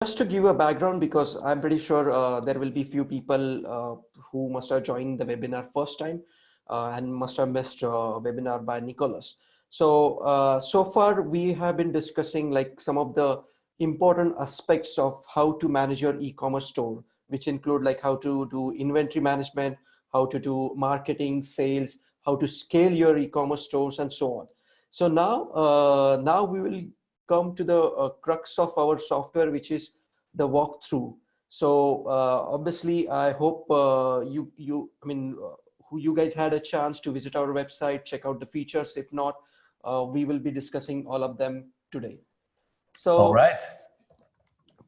just to give a background, because I'm pretty sure there will be few people who must have joined the webinar first time and must have missed webinar by Nicholas. So far we have been discussing like some of the important aspects of how to manage your e-commerce store, which include like how to do inventory management, how to do marketing, sales, how to scale your e-commerce stores, and so on. So now we will come to the crux of our software, which is the walkthrough. So obviously, I hope you guys had a chance to visit our website, check out the features. If not, we will be discussing all of them today. All So right.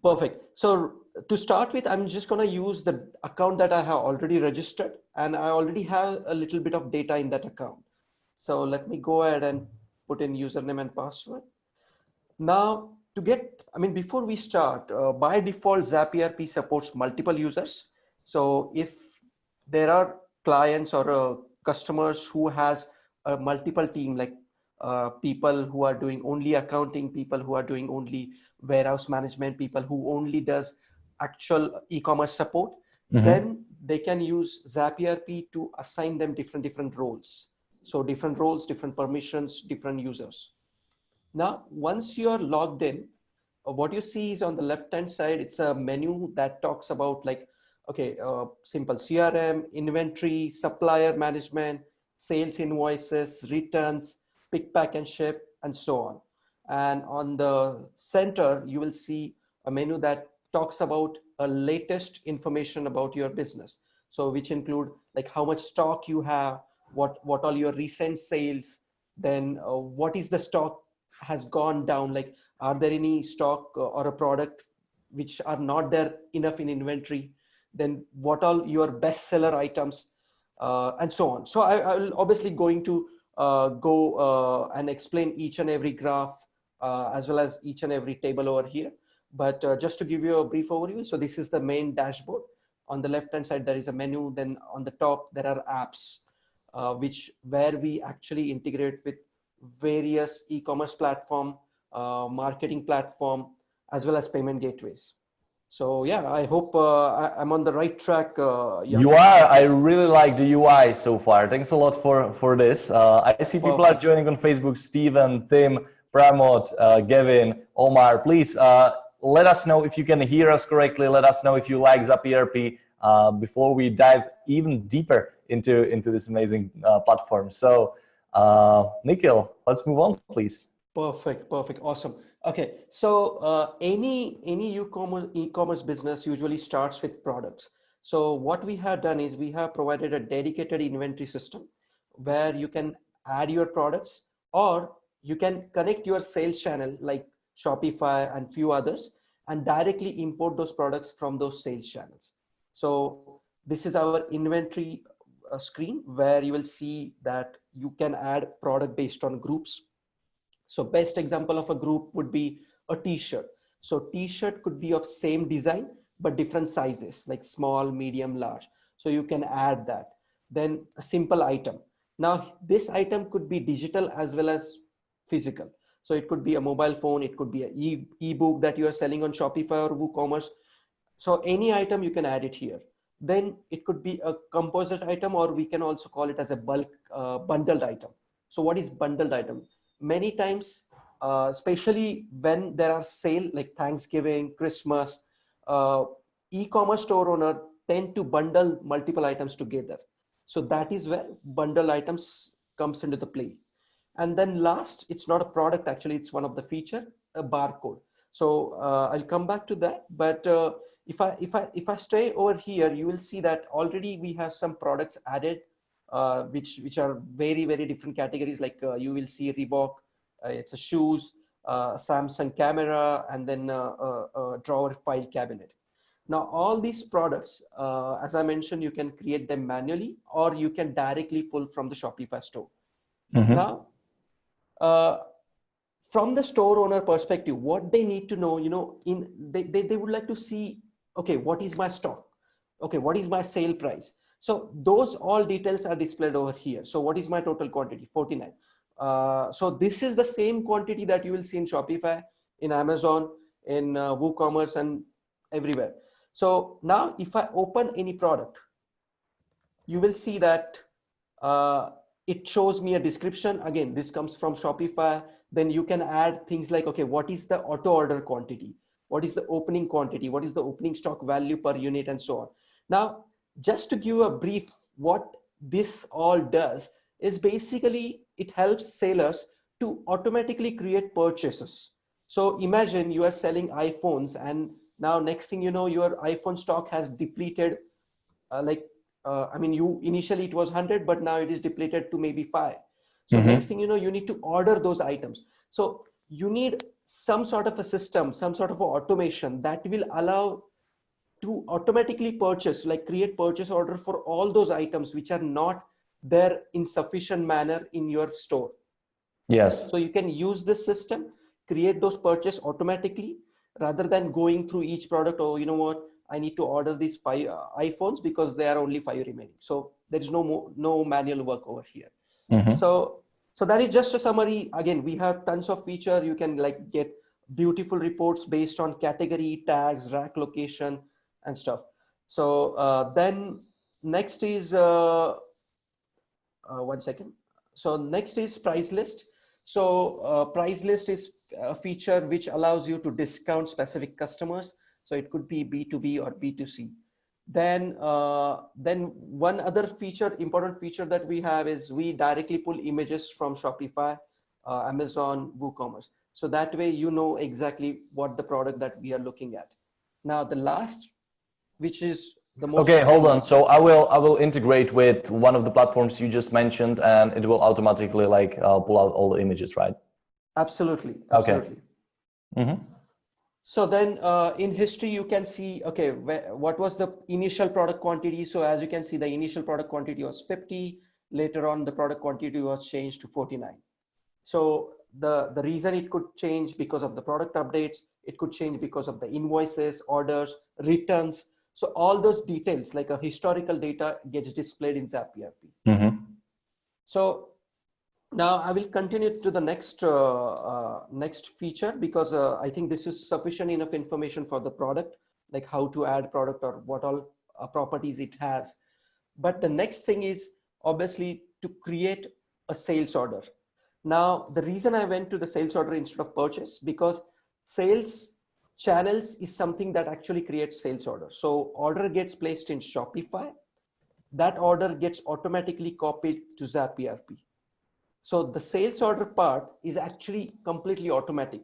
perfect. So to start with, I'm just going to use the account that I have already registered, and I already have a little bit of data in that account. So let me go ahead and put in username and password. Now, before we start, by default, ZapERP supports multiple users. So if there are clients or customers who has a multiple team, like people who are doing only accounting, people who are doing only warehouse management, people who only does actual e-commerce support, then they can use ZapERP to assign them different roles. So different roles, different permissions, different users. Now, once you're logged in, what you see is on the left-hand side, it's a menu that talks about like, okay, simple CRM, inventory, supplier management, sales invoices, returns, pick, pack, and ship, and so on. And on the center, you will see a menu that talks about a latest information about your business. So which include like how much stock you have, what all your recent sales, then what is the stock has gone down, like are there any stock or a product which are not there enough in inventory, then what all your bestseller items, and so on. So I will obviously going to go and explain each and every graph as well as each and every table over here. But just to give you a brief overview, so this is the main dashboard. On the left hand side there is a menu, then on the top there are apps where we actually integrate with various e-commerce platform, marketing platform, as well as payment gateways. So yeah, I hope I'm on the right track. You are. I really like the UI so far. Thanks a lot for this. I see people are joining on Facebook. Steven, Tim, Pramod, Gavin, Omar. Please let us know if you can hear us correctly. Let us know if you like ZapERP before we dive even deeper into this amazing platform. So Nikhil, let's move on, please. Perfect, awesome. Okay, so any e-commerce business usually starts with products. So what we have done is we have provided a dedicated inventory system where you can add your products, or you can connect your sales channel like Shopify and few others and directly import those products from those sales channels. So this is our inventory screen where you will see that you can add product based on groups. So best example of a group would be a t-shirt. So t-shirt could be of same design, but different sizes like small, medium, large. So you can add that. Then a simple item. Now this item could be digital as well as physical. So it could be a mobile phone, it could be an e-book that you are selling on Shopify or WooCommerce. So any item you can add it here. Then it could be a composite item, or we can also call it as a bulk bundled item. So what is bundled item? Many times, especially when there are sale like Thanksgiving, Christmas, e-commerce store owner tend to bundle multiple items together. So that is where bundle items comes into the play. And then last, it's not a product, actually, it's one of the feature, a barcode. So I'll come back to that. But if I stay over here, you will see that already we have some products added, which are very different categories. Like you will see Reebok, it's a shoes, Samsung camera, and then a drawer file cabinet. Now all these products, as I mentioned, you can create them manually, or you can directly pull from the Shopify store. Now, from the store owner perspective, what they need to know, they would like to see, okay, what is my stock? Okay, what is my sale price? So those all details are displayed over here. So what is my total quantity? 49. So this is the same quantity that you will see in Shopify, in Amazon, in WooCommerce and everywhere. So now if I open any product, you will see that it shows me a description. Again, this comes from Shopify. Then you can add things like, okay, what is the auto order quantity? What is the opening quantity? What is the opening stock value per unit, and so on. Now, just to give a brief, what this all does is basically it helps sellers to automatically create purchases. So imagine you are selling iPhones, and now next thing you know, your iPhone stock has depleted. I mean, you initially it was 100, but now it is depleted to maybe 5. So next thing you know, you need to order those items. So you need some sort of a system, some sort of a automation that will allow to automatically purchase, like create purchase order for all those items which are not there in sufficient manner in your store. Yes. So you can use this system, create those purchase automatically, rather than going through each product. Oh, you know what? I need to order these 5 iPhones because there are only 5 remaining. So there is no manual work over here. So that is just a summary. Again, we have tons of feature. You can like get beautiful reports based on category, tags, rack location, and stuff. So then next is one second. So next is price list. So price list is a feature which allows you to discount specific customers. So it could be B2B or B2C. Then one other feature, important feature that we have is we directly pull images from Shopify, Amazon, WooCommerce. So that way you know exactly what the product that we are looking at. Now the last, which is the most Okay, hold on. important. So I will integrate with one of the platforms you just mentioned, and it will automatically like pull out all the images, right? Absolutely. Okay. So then in history, you can see, okay, what was the initial product quantity? So as you can see, the initial product quantity was 50. Later on, the product quantity was changed to 49. So the reason it could change because of the product updates, it could change because of the invoices, orders, returns. So all those details, like a historical data, gets displayed in ZapERP. So now I will continue to the next next feature, because I think this is sufficient enough information for the product, like how to add product or what all properties it has. But the next thing is obviously to create a sales order. Now, the reason I went to the sales order instead of purchase, because sales channels is something that actually creates sales order. So order gets placed in Shopify. That order gets automatically copied to ZapERP. So the sales order part is actually completely automatic.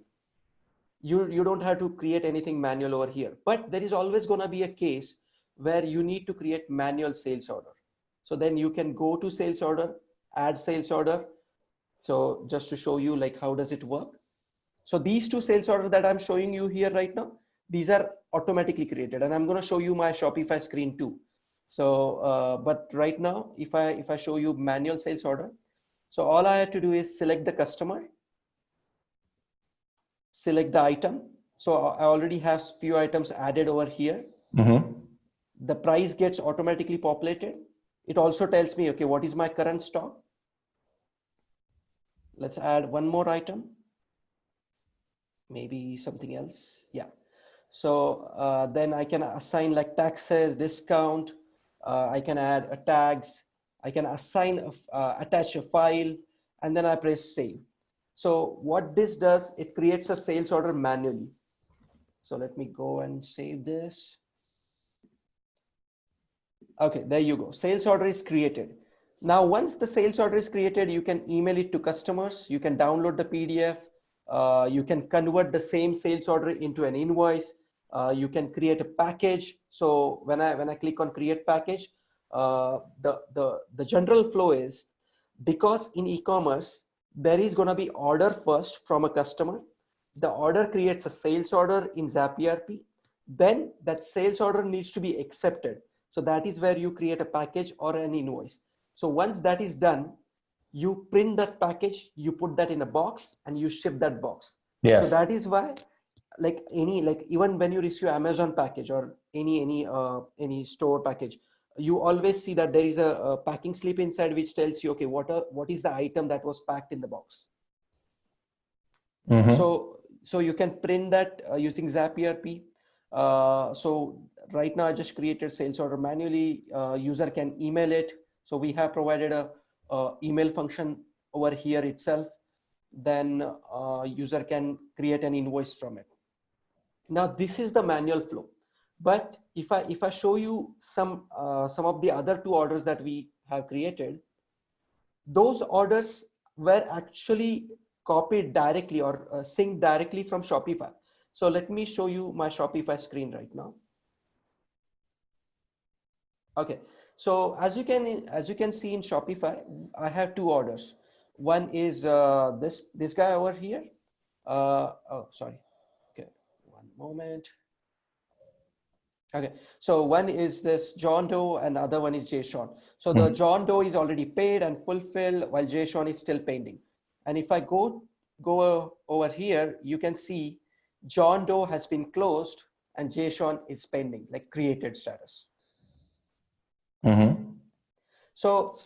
You don't have to create anything manual over here, but there is always going to be a case where you need to create manual sales order. So then you can go to sales order, add sales order. So just to show you like how does it work. So these two sales orders that I'm showing you here right now, these are automatically created, and I'm going to show you my Shopify screen too. So but right now, if I show you manual sales order, so all I have to do is select the customer, select the item. So I already have few items added over here. The price gets automatically populated. It also tells me, okay, what is my current stock? Let's add one more item. Maybe something else. Yeah. So then I can assign like taxes, discount. I can add tags. I can assign, attach a file, and then I press save. So what this does, it creates a sales order manually. So let me go and save this. Okay, there you go. Sales order is created. Now, once the sales order is created, you can email it to customers. You can download the PDF. You can convert the same sales order into an invoice. You can create a package. So when I click on create package, the general flow is, because in e-commerce, there is going to be order first from a customer. The order creates a sales order in ZapERP. Then that sales order needs to be accepted. So that is where you create a package or an invoice. So once that is done, you print that package, you put that in a box, and you ship that box. Yes. So that is why, like even when you receive Amazon package or any store package, you always see that there is a packing slip inside which tells you, okay, what is the item that was packed in the box. So you can print that using ZapERP. So right now I just created sales order manually. User can email it. So we have provided a email function over here itself. Then user can create an invoice from it. Now this is the manual flow. But if I show you some of the other two orders that we have created, those orders were actually copied directly or synced directly from Shopify. So let me show you my Shopify screen right now. Okay, so as you can see in Shopify, I have two orders. One is this guy over here. Oh, sorry. Okay, one moment. Okay, so one is this John Doe and other one is Jay Sean. So the John Doe is already paid and fulfilled while Jay Sean is still pending. And if I go over here, you can see John Doe has been closed and Jay Sean is pending, like created status. So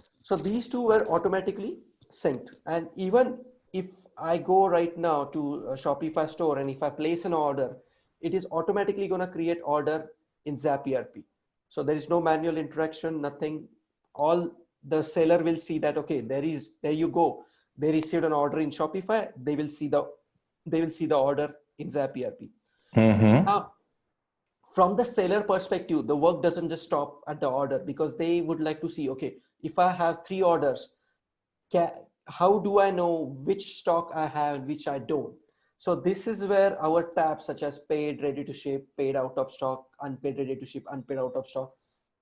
these two were automatically synced. And even if I go right now to a Shopify store and if I place an order, it is automatically going to create order in ZapERP. So there is no manual interaction, nothing. All the seller will see that, okay, there you go. They received an order in Shopify. They will see the order in ZapERP. Now, from the seller perspective, the work doesn't just stop at the order, because they would like to see, okay, if I have 3 orders, how do I know which stock I have and which I don't? So this is where our tabs such as paid, ready to ship, paid out of stock, unpaid, ready to ship, unpaid out of stock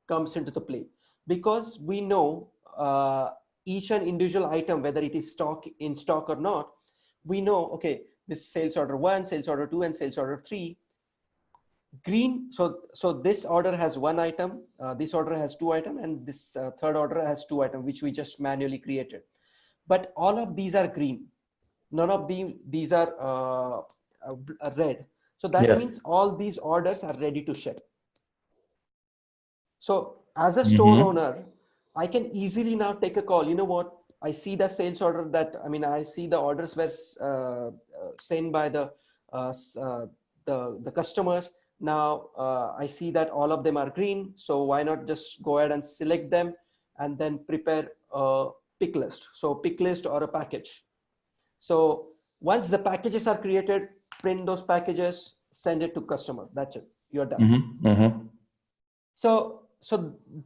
comes into the play. Because we know each and individual item, whether it is in stock or not, we know, okay, this sales order 1, sales order 2, and sales order 3. Green, so this order has 1 item, this order has 2 items, and this third order has 2 items, which we just manually created. But all of these are green. None of these are red. So that means all these orders are ready to ship. So as a store owner, I can easily now take a call. You know what? I see the sales order I see the orders were sent by the customers. Now I see that all of them are green. So why not just go ahead and select them and then prepare a pick list. So pick list or a package. So once the packages are created, print those packages, send it to customer. That's it. You're done. So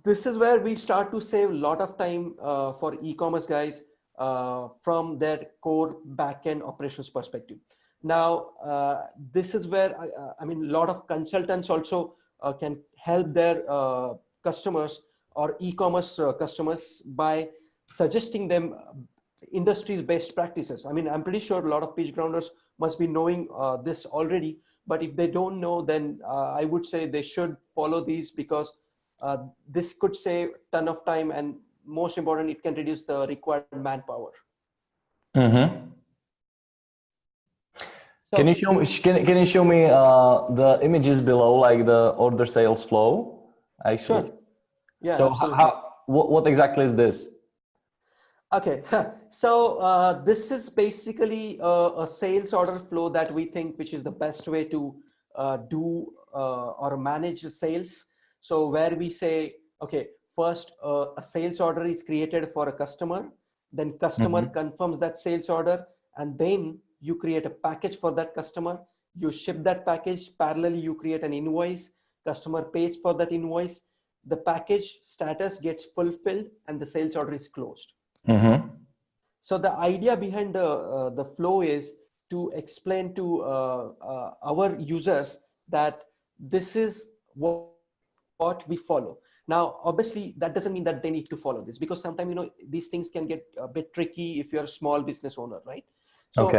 this is where we start to save a lot of time for e-commerce guys from their core backend operations perspective. Now, this is where a lot of consultants also can help their customers or e-commerce customers by suggesting them industry's best practices. I'm pretty sure a lot of PitchGrounders must be knowing this already, but if they don't know, then I would say they should follow these, because this could save a ton of time, and most important, it can reduce the required manpower. So, can you show me the images below, like the order sales flow? Actually, sure. Yeah. So what exactly is this? Okay, so this is basically a sales order flow that we think which is the best way to do or manage sales. So where we say, okay, first a sales order is created for a customer, then customer confirms that sales order, and then you create a package for that customer, you ship that package, parallelly you create an invoice, customer pays for that invoice, the package status gets fulfilled, and the sales order is closed. So the idea behind the flow is to explain to our users that this is what we follow. Now, obviously, that doesn't mean that they need to follow this, because sometimes these things can get a bit tricky if you're a small business owner, right? So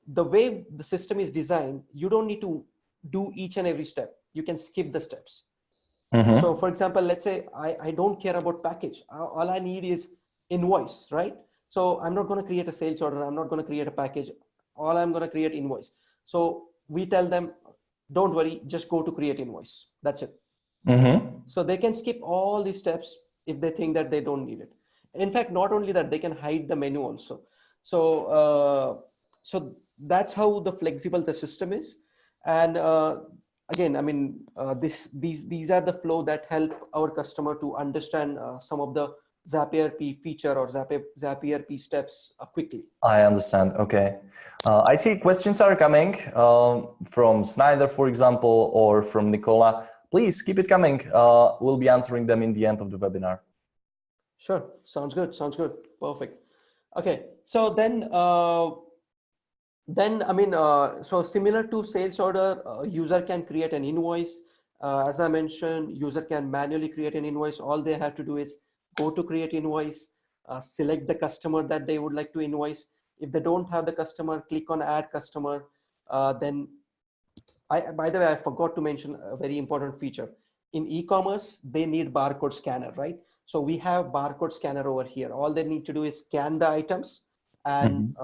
the way the system is designed, you don't need to do each and every step. You can skip the steps. So, for example, let's say I don't care about package. All I need is invoice, right? So I'm not going to create a sales order. I'm not going to create a package. All I'm going to create invoice. So we tell them, don't worry, just go to create invoice. That's it. So they can skip all these steps if they think that they don't need it. In fact, not only that, they can hide the menu also. So that's how the flexible the system is. And again, I mean, these are the flow that help our customer to understand some of the ZapERP feature or ZapERP steps quickly. I understand. Okay. I see questions are coming from Snyder, for example, or from Nicola. Please keep it coming. We'll be answering them in the end of the webinar. Sure. Sounds good. Sounds good. Perfect. Okay. So then I mean, so similar to sales order, user can create an invoice. As I mentioned, user can manually create an invoice. All they have to do is go to create invoice, select the customer that they would like to invoice. If they don't have the customer, click on add customer. Then by the way, I forgot to mention a very important feature. In e-commerce, they need barcode scanner, right? So we have barcode scanner over here. All they need to do is scan the items and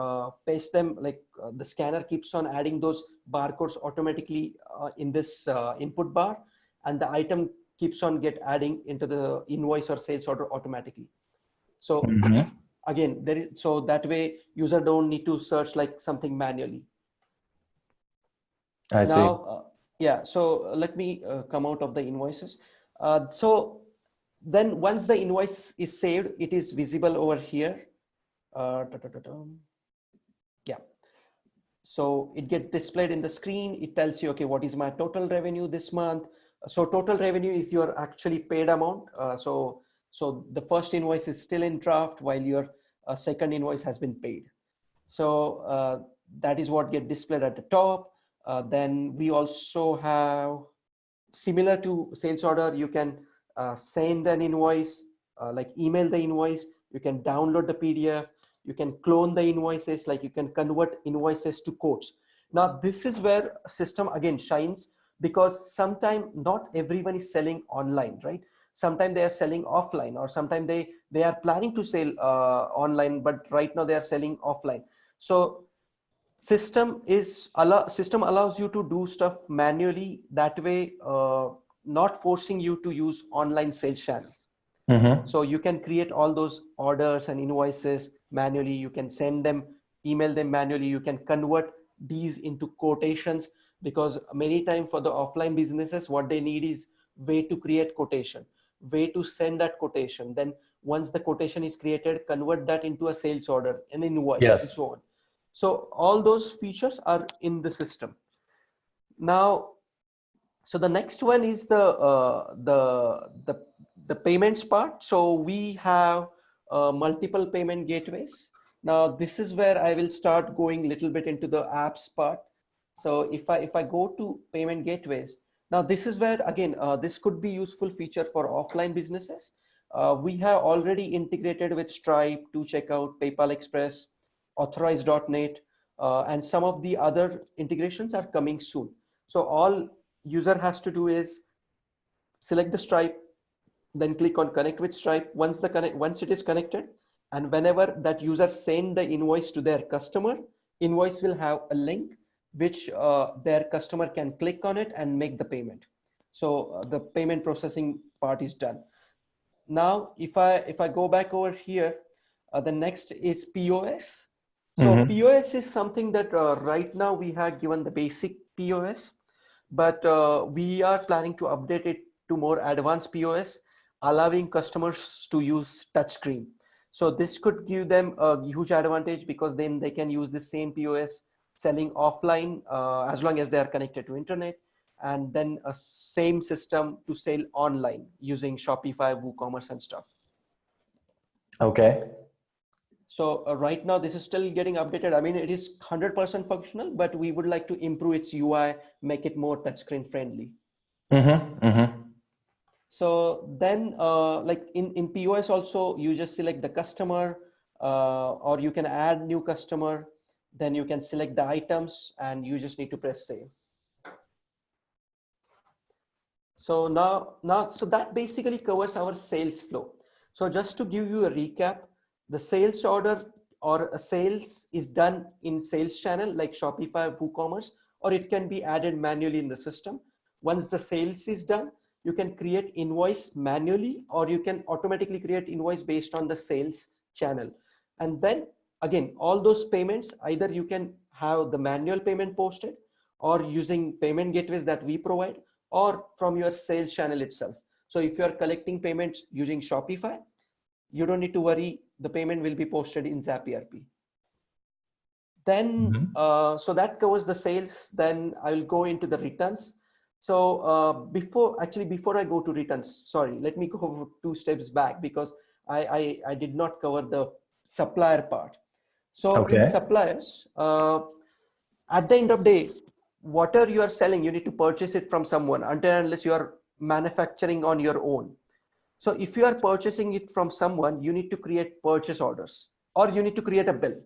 paste them. Like the scanner keeps on adding those barcodes automatically in this input bar, and the item keeps on adding into the invoice or sales order automatically. So again, so that way user don't need to search like something manually. I see. Now, yeah, so let me come out of the invoices. So then once the invoice is saved, it is visible over here. Yeah. So it gets displayed in the screen. It tells you, okay, what is my total revenue this month? So total revenue is your actually paid amount. So the first invoice is still in draft while your second invoice has been paid. So that is what gets displayed at the top. Then we also have, similar to sales order, you can send an invoice, like email the invoice. You can download the PDF. You can clone the invoices, like you can convert invoices to quotes. Now, this is where system again shines, because sometimes not everyone is selling online, right? Sometimes they are selling offline, or sometimes they are planning to sell online, but right now they are selling offline. So system allows you to do stuff manually. That way, not forcing you to use online sales channels. So you can create all those orders and invoices manually. You can send them, email them manually. You can convert these into quotations, because many times for the offline businesses, what they need is way to create quotation, way to send that quotation. Then once the quotation is created, convert that into a sales order, an invoice, and so on. So all those features are in the system. Now, so the next one is the payments part. So we have multiple payment gateways. Now this is where I will start going a little bit into the apps part. So if I go to payment gateways, now this is where again this could be useful feature for offline businesses. We have already integrated with Stripe, to Checkout, PayPal Express, Authorize.net, and some of the other integrations are coming soon. So all user has to do is select the Stripe, then click on connect with Stripe. Once it is connected, and whenever that user send the invoice to their customer, invoice will have a link which their customer can click on it and make the payment. So the payment processing part is done. Now if I go back over here, the next is POS. So POS is something that right now we have given the basic POS, but we are planning to update it to more advanced POS, allowing customers to use touchscreen. So this could give them a huge advantage, because then they can use the same POS selling offline as long as they are connected to internet, and then a same system to sell online using Shopify, WooCommerce and stuff. Okay. So right now this is still getting updated. I mean, it is 100% functional, but we would like to improve its UI, make it more touchscreen friendly. So then like in POS also, you just select the customer, or you can add new customer, then you can select the items and you just need to press save. So so that basically covers our sales flow. So just to give you a recap, the sales order or a sales is done in sales channel like Shopify, WooCommerce, or it can be added manually in the system. Once the sales is done, you can create invoice manually, or you can automatically create invoice based on the sales channel. And then again, all those payments, either you can have the manual payment posted, or using payment gateways that we provide, or from your sales channel itself. So if you are collecting payments using Shopify, you don't need to worry, the payment will be posted in ZapERP. Then, so that covers the sales. Then I will go into the returns. So before I go to returns, sorry, let me go 2 steps back, because I did not cover the supplier part. So in suppliers, at the end of the day, whatever you are selling, you need to purchase it from someone until unless you are manufacturing on your own. So if you are purchasing it from someone, you need to create purchase orders, or you need to create a bill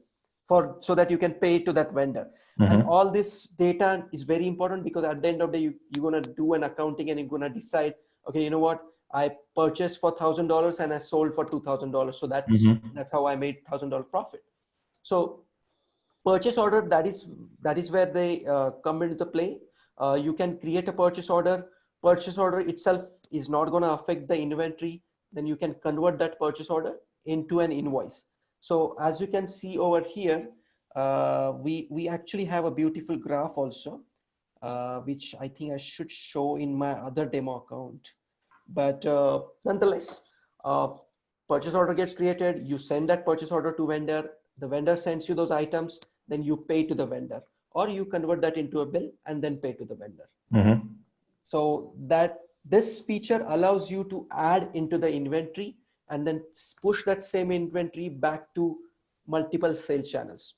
so that you can pay to that vendor. And all this data is very important, because at the end of the day, you're going to do an accounting and you're going to decide, okay, you know what, I purchased for $1,000 and I sold for $2,000. So that's how I made $1,000 profit. So purchase order, that is where they come into the play. You can create a purchase order. Purchase order itself is not going to affect the inventory. Then you can convert that purchase order into an invoice. So as you can see over here, we actually have a beautiful graph also, which I think I should show in my other demo account. But nonetheless, purchase order gets created. You send that purchase order to vendor. The vendor sends you those items. Then you pay to the vendor, or you convert that into a bill and then pay to the vendor. So that this feature allows you to add into the inventory and then push that same inventory back to multiple sales channels.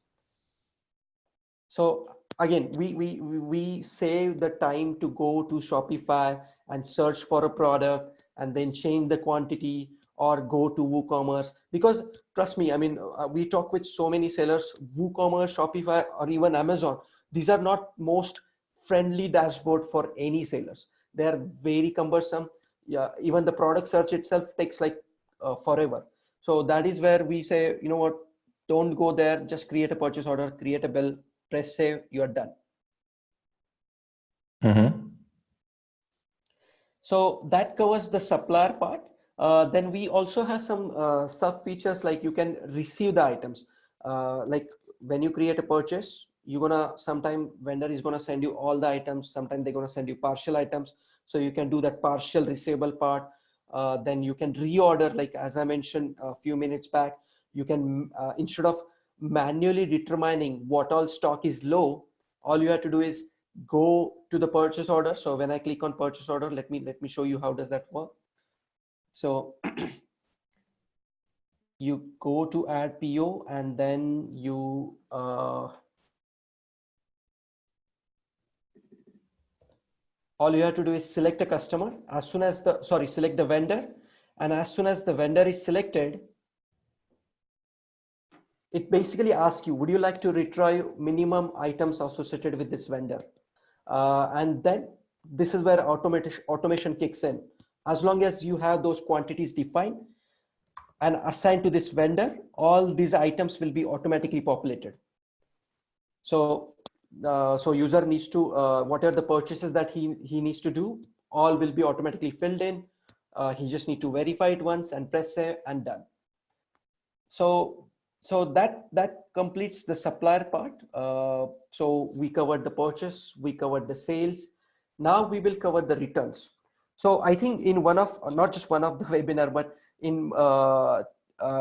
So again, we save the time to go to Shopify and search for a product and then change the quantity, or go to WooCommerce, because trust me, I mean, we talk with so many sellers. WooCommerce, Shopify, or even Amazon, these are not most friendly dashboard for any sellers. They are very cumbersome. Yeah, even the product search itself takes like forever. So that is where we say, you know what, don't go there. Just create a purchase order, create a bill, press save, you're done. So that covers the supplier part. Then we also have some sub features, like you can receive the items. Like when you create a purchase, sometime vendor is gonna send you all the items. Sometimes they're gonna send you partial items. So you can do that partial receivable part. Then you can reorder, like as I mentioned a few minutes back, you can, instead of manually determining what all stock is low, all you have to do is go to the purchase order. So when I click on purchase order, let me show you how does that work. So you go to add PO, and then you all you have to do is select a customer. As soon as select the vendor, and as soon as the vendor is selected, it basically asks you, would you like to retrieve minimum items associated with this vendor? And then this is where automation kicks in. As long as you have those quantities defined and assigned to this vendor, all these items will be automatically populated. So user needs to, whatever the purchases that he needs to do, all will be automatically filled in. He just need to verify it once and press save, and done. So that completes the supplier part. So we covered the purchase, we covered the sales. Now we will cover the returns. So I think in not just one of the webinar, but in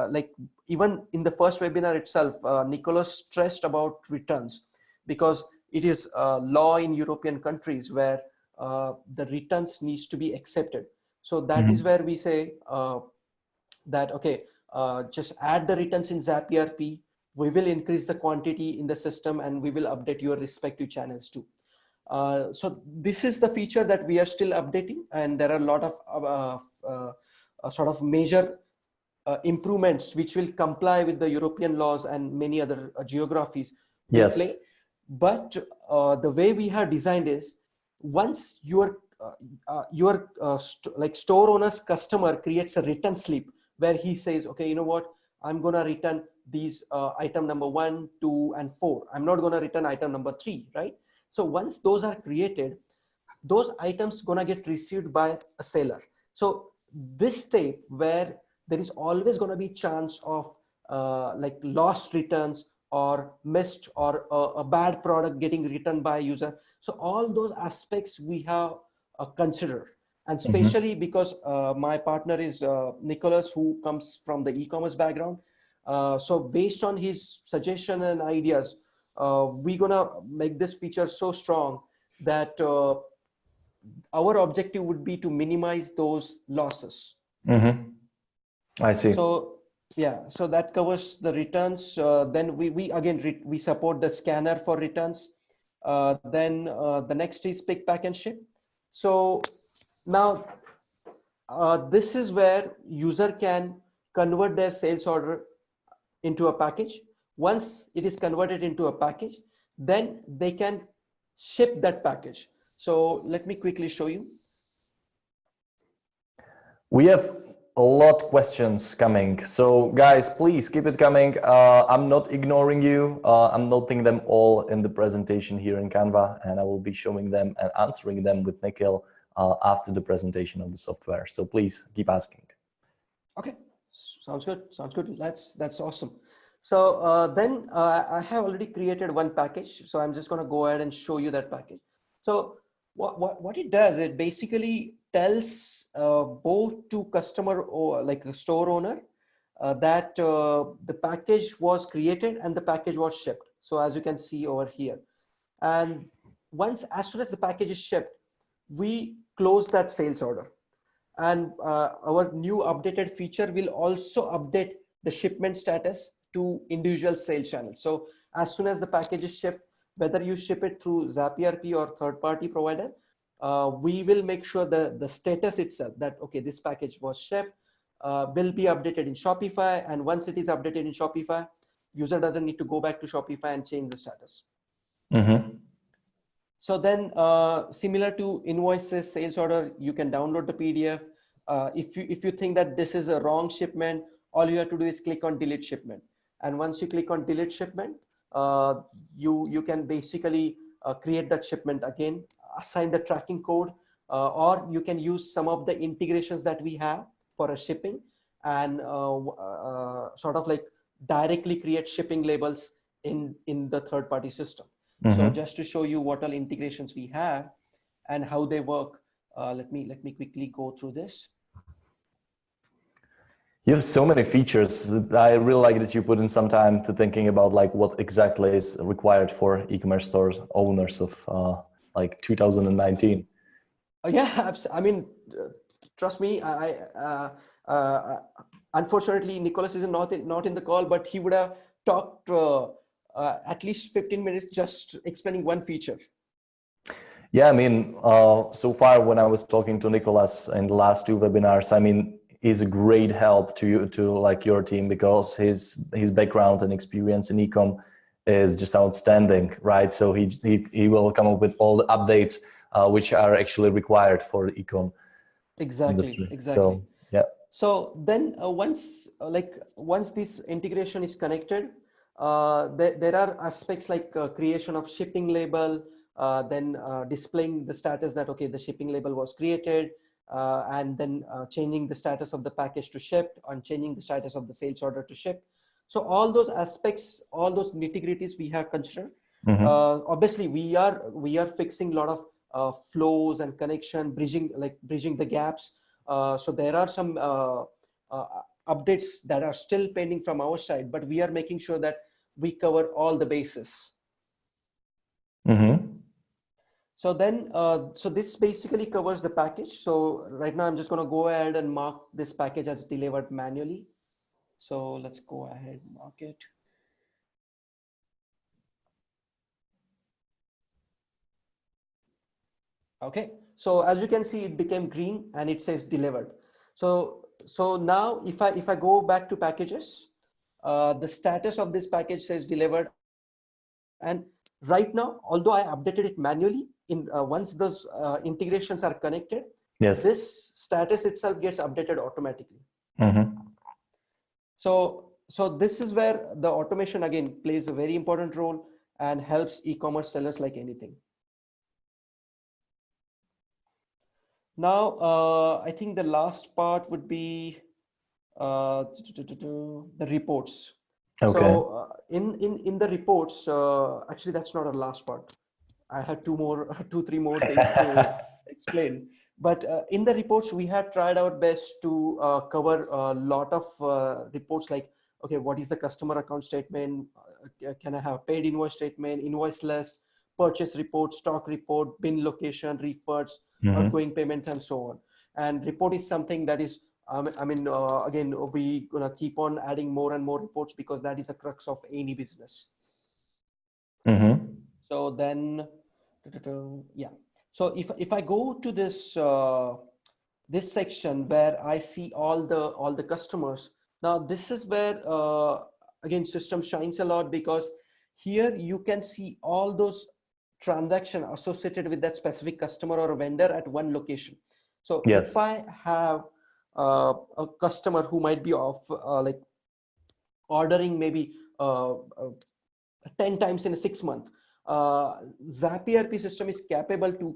like even in the first webinar itself, Nicholas stressed about returns, because it is law in European countries where the returns needs to be accepted. So that is where we say that, okay, just add the returns in ZapERP. We will increase the quantity in the system, and we will update your respective channels too. So this is the feature that we are still updating, and there are a lot of sort of major improvements which will comply with the European laws and many other geographies. Yes. Play. But the way we have designed is, once your like store owner's customer creates a return slip where he says, okay, you know what, I'm gonna return these item number 1, 2, and 4. I'm not gonna return item number 3, right? So once those are created, those items gonna get received by a seller. So this step where there is always gonna be chance of like lost returns or missed, or a bad product getting returned by a user. So all those aspects we have considered. And especially because my partner is Nicholas, who comes from the e-commerce background. So based on his suggestion and ideas, we're gonna make this feature so strong that our objective would be to minimize those losses. I see. So yeah, so that covers the returns. Then we again we support the scanner for returns. Then the next is pick, pack, and ship. So now this is where user can convert their sales order into a package. Once it is converted into a package, then they can ship that package. So let me quickly show you. We have a lot of questions coming. So guys, please keep it coming. I'm not ignoring you. I'm noting them all in the presentation here in Canva, and I will be showing them and answering them with Nikhil after the presentation of the software. So please keep asking. Okay, sounds good. Sounds good. That's awesome. So then I have already created one package. So I'm just going to go ahead and show you that package. So what it does, it basically tells both to customer or like a store owner that the package was created and the package was shipped. So as you can see over here, and as soon as the package is shipped, we close that sales order. And our new updated feature will also update the shipment status to individual sales channels. So as soon as the package is shipped, whether you ship it through ZapERP or third-party provider, we will make sure the status itself that, okay, this package was shipped, will be updated in Shopify. And once it is updated in Shopify, user doesn't need to go back to Shopify and change the status. So then similar to invoices, sales order, you can download the PDF. If you think that this is a wrong shipment, all you have to do is click on delete shipment. And once you click on delete shipment, you can basically create that shipment again, assign the tracking code, or you can use some of the integrations that we have for a shipping and sort of like directly create shipping labels in the third-party system. So just to show you what all integrations we have and how they work, let me quickly go through this. You have so many features. I really like that you put in some time to thinking about like what exactly is required for e-commerce stores owners of like 2019. Yeah, I mean, trust me, unfortunately, Nicholas is not in the call, but he would have talked at least 15 minutes just explaining one feature. Yeah, I mean, so far when I was talking to Nicholas in the last two webinars, I mean, he's a great help to you, to like your team, because his background and experience in e-com is just outstanding, right? So he will come up with all the updates which are actually required for e-com. Exactly. So yeah. So then once this integration is connected, there are aspects like creation of shipping label, then displaying the status that, okay, the shipping label was created, and then changing the status of the package to shipped, and changing the status of the sales order to shipped. So all those aspects, all those nitty-gritties we have considered. Obviously, we are fixing a lot of flows and connection, bridging the gaps. So there are some updates that are still pending from our side, but we are making sure that we cover all the bases. So then, so this basically covers the package. So right now I'm just going to go ahead and mark this package as delivered manually. So let's go ahead and mark it. Okay, so as you can see, it became green and it says delivered. So now if I go back to packages, the status of this package says delivered. And right now, although I updated it manually, once those integrations are connected, yes, this status itself gets updated automatically. So this is where the automation again plays a very important role and helps e-commerce sellers like anything. Now, I think the last part would be the reports. Okay. So in the reports, actually that's not a last part. I had two, three more things to explain. But in the reports, we had tried our best to cover a lot of reports like, okay, what is the customer account statement? Can I have paid invoice statement, invoice list, purchase report, stock report, bin location, refunds, outgoing payments, and so on. And report is something that is, again, we gonna keep on adding more and more reports because that is the crux of any business. So then, yeah. So if I go to this this section where I see all the customers, now this is where again system shines a lot, because here you can see all those transactions associated with that specific customer or vendor at one location. So Yes. if I have a customer who might be of like ordering maybe 10 times in a 6 month, ZapERP system is capable to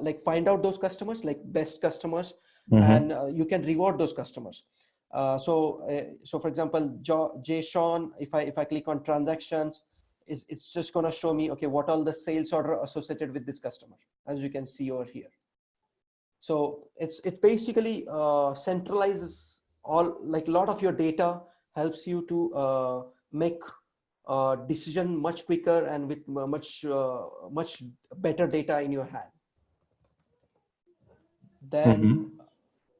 like find out those customers, like best customers, and you can reward those customers. So for example, JSON, if I click on transactions, it's just going to show me, okay, what all the sales order associated with this customer, as you can see over here. So it basically centralizes all, like a lot of your data, helps you to make decision much quicker and with much better data in your hand. Then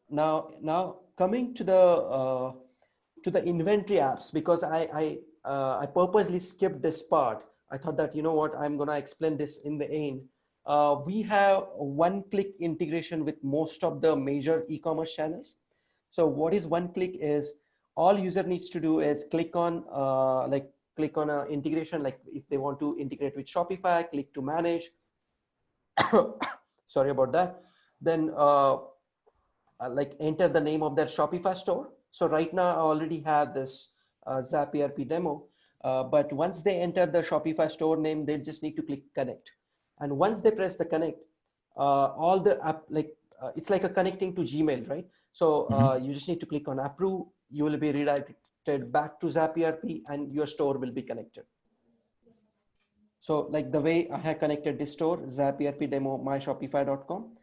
now coming to the inventory apps, because I purposely skipped this part. I thought that, you know what, I'm gonna explain this in the end. We have one-click integration with most of the major e-commerce channels. So what is one-click is, all user needs to do is click on click on a integration, like if they want to integrate with Shopify, click to manage. Sorry about that. Then like enter the name of their Shopify store. So right now I already have this ZapERP demo, but once they enter the Shopify store name, they just need to click connect. And once they press the connect, all the app, like it's like a connecting to Gmail, right? So you just need to click on approve. You will be redirected back to ZapERP and your store will be connected. So like the way I have connected this store, ZapERP demo myshopify.com.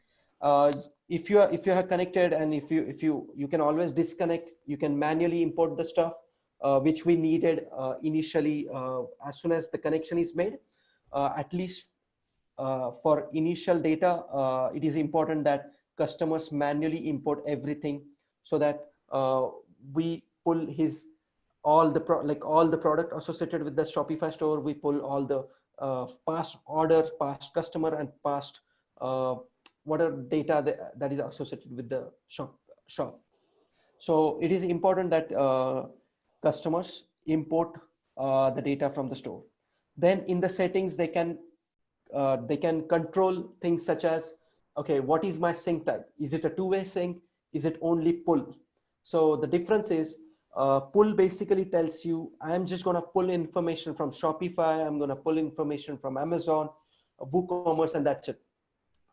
If you are connected, and if you can always disconnect, you can manually import the stuff which we needed initially as soon as the connection is made. At least for initial data, it is important that customers manually import everything, so that we pull his all the product associated with the Shopify store. We pull all the past order, past customer, and past whatever data that is associated with the shop. So it is important that customers import the data from the store. Then in the settings, they can control things such as, okay, what is my sync type? Is it a two-way sync? Is it only pull? So the difference is, pull basically tells you, I'm just going to pull information from Shopify, I'm going to pull information from Amazon, WooCommerce, and that's it.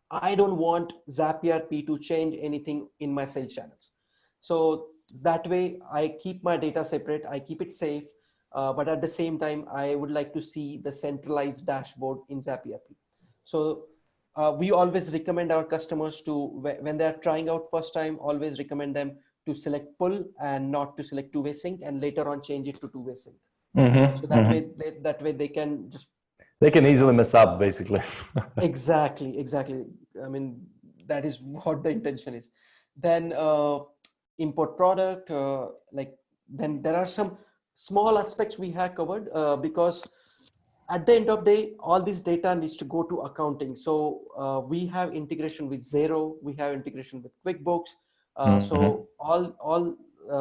I don't want ZapERP to change anything in my sales channels. So that way I keep my data separate, I keep it safe, but at the same time, I would like to see the centralized dashboard in ZapERP. So we always recommend our customers to, when they're trying out first time, always recommend them to select pull and not to select two-way sync, and later on change it to two-way sync. So that way they can just, they can easily mess up, basically. Exactly. I mean, that is what the intention is. Then import product, then there are some small aspects we have covered, because at the end of the day, all this data needs to go to accounting. So we have integration with Xero, we have integration with QuickBooks. So all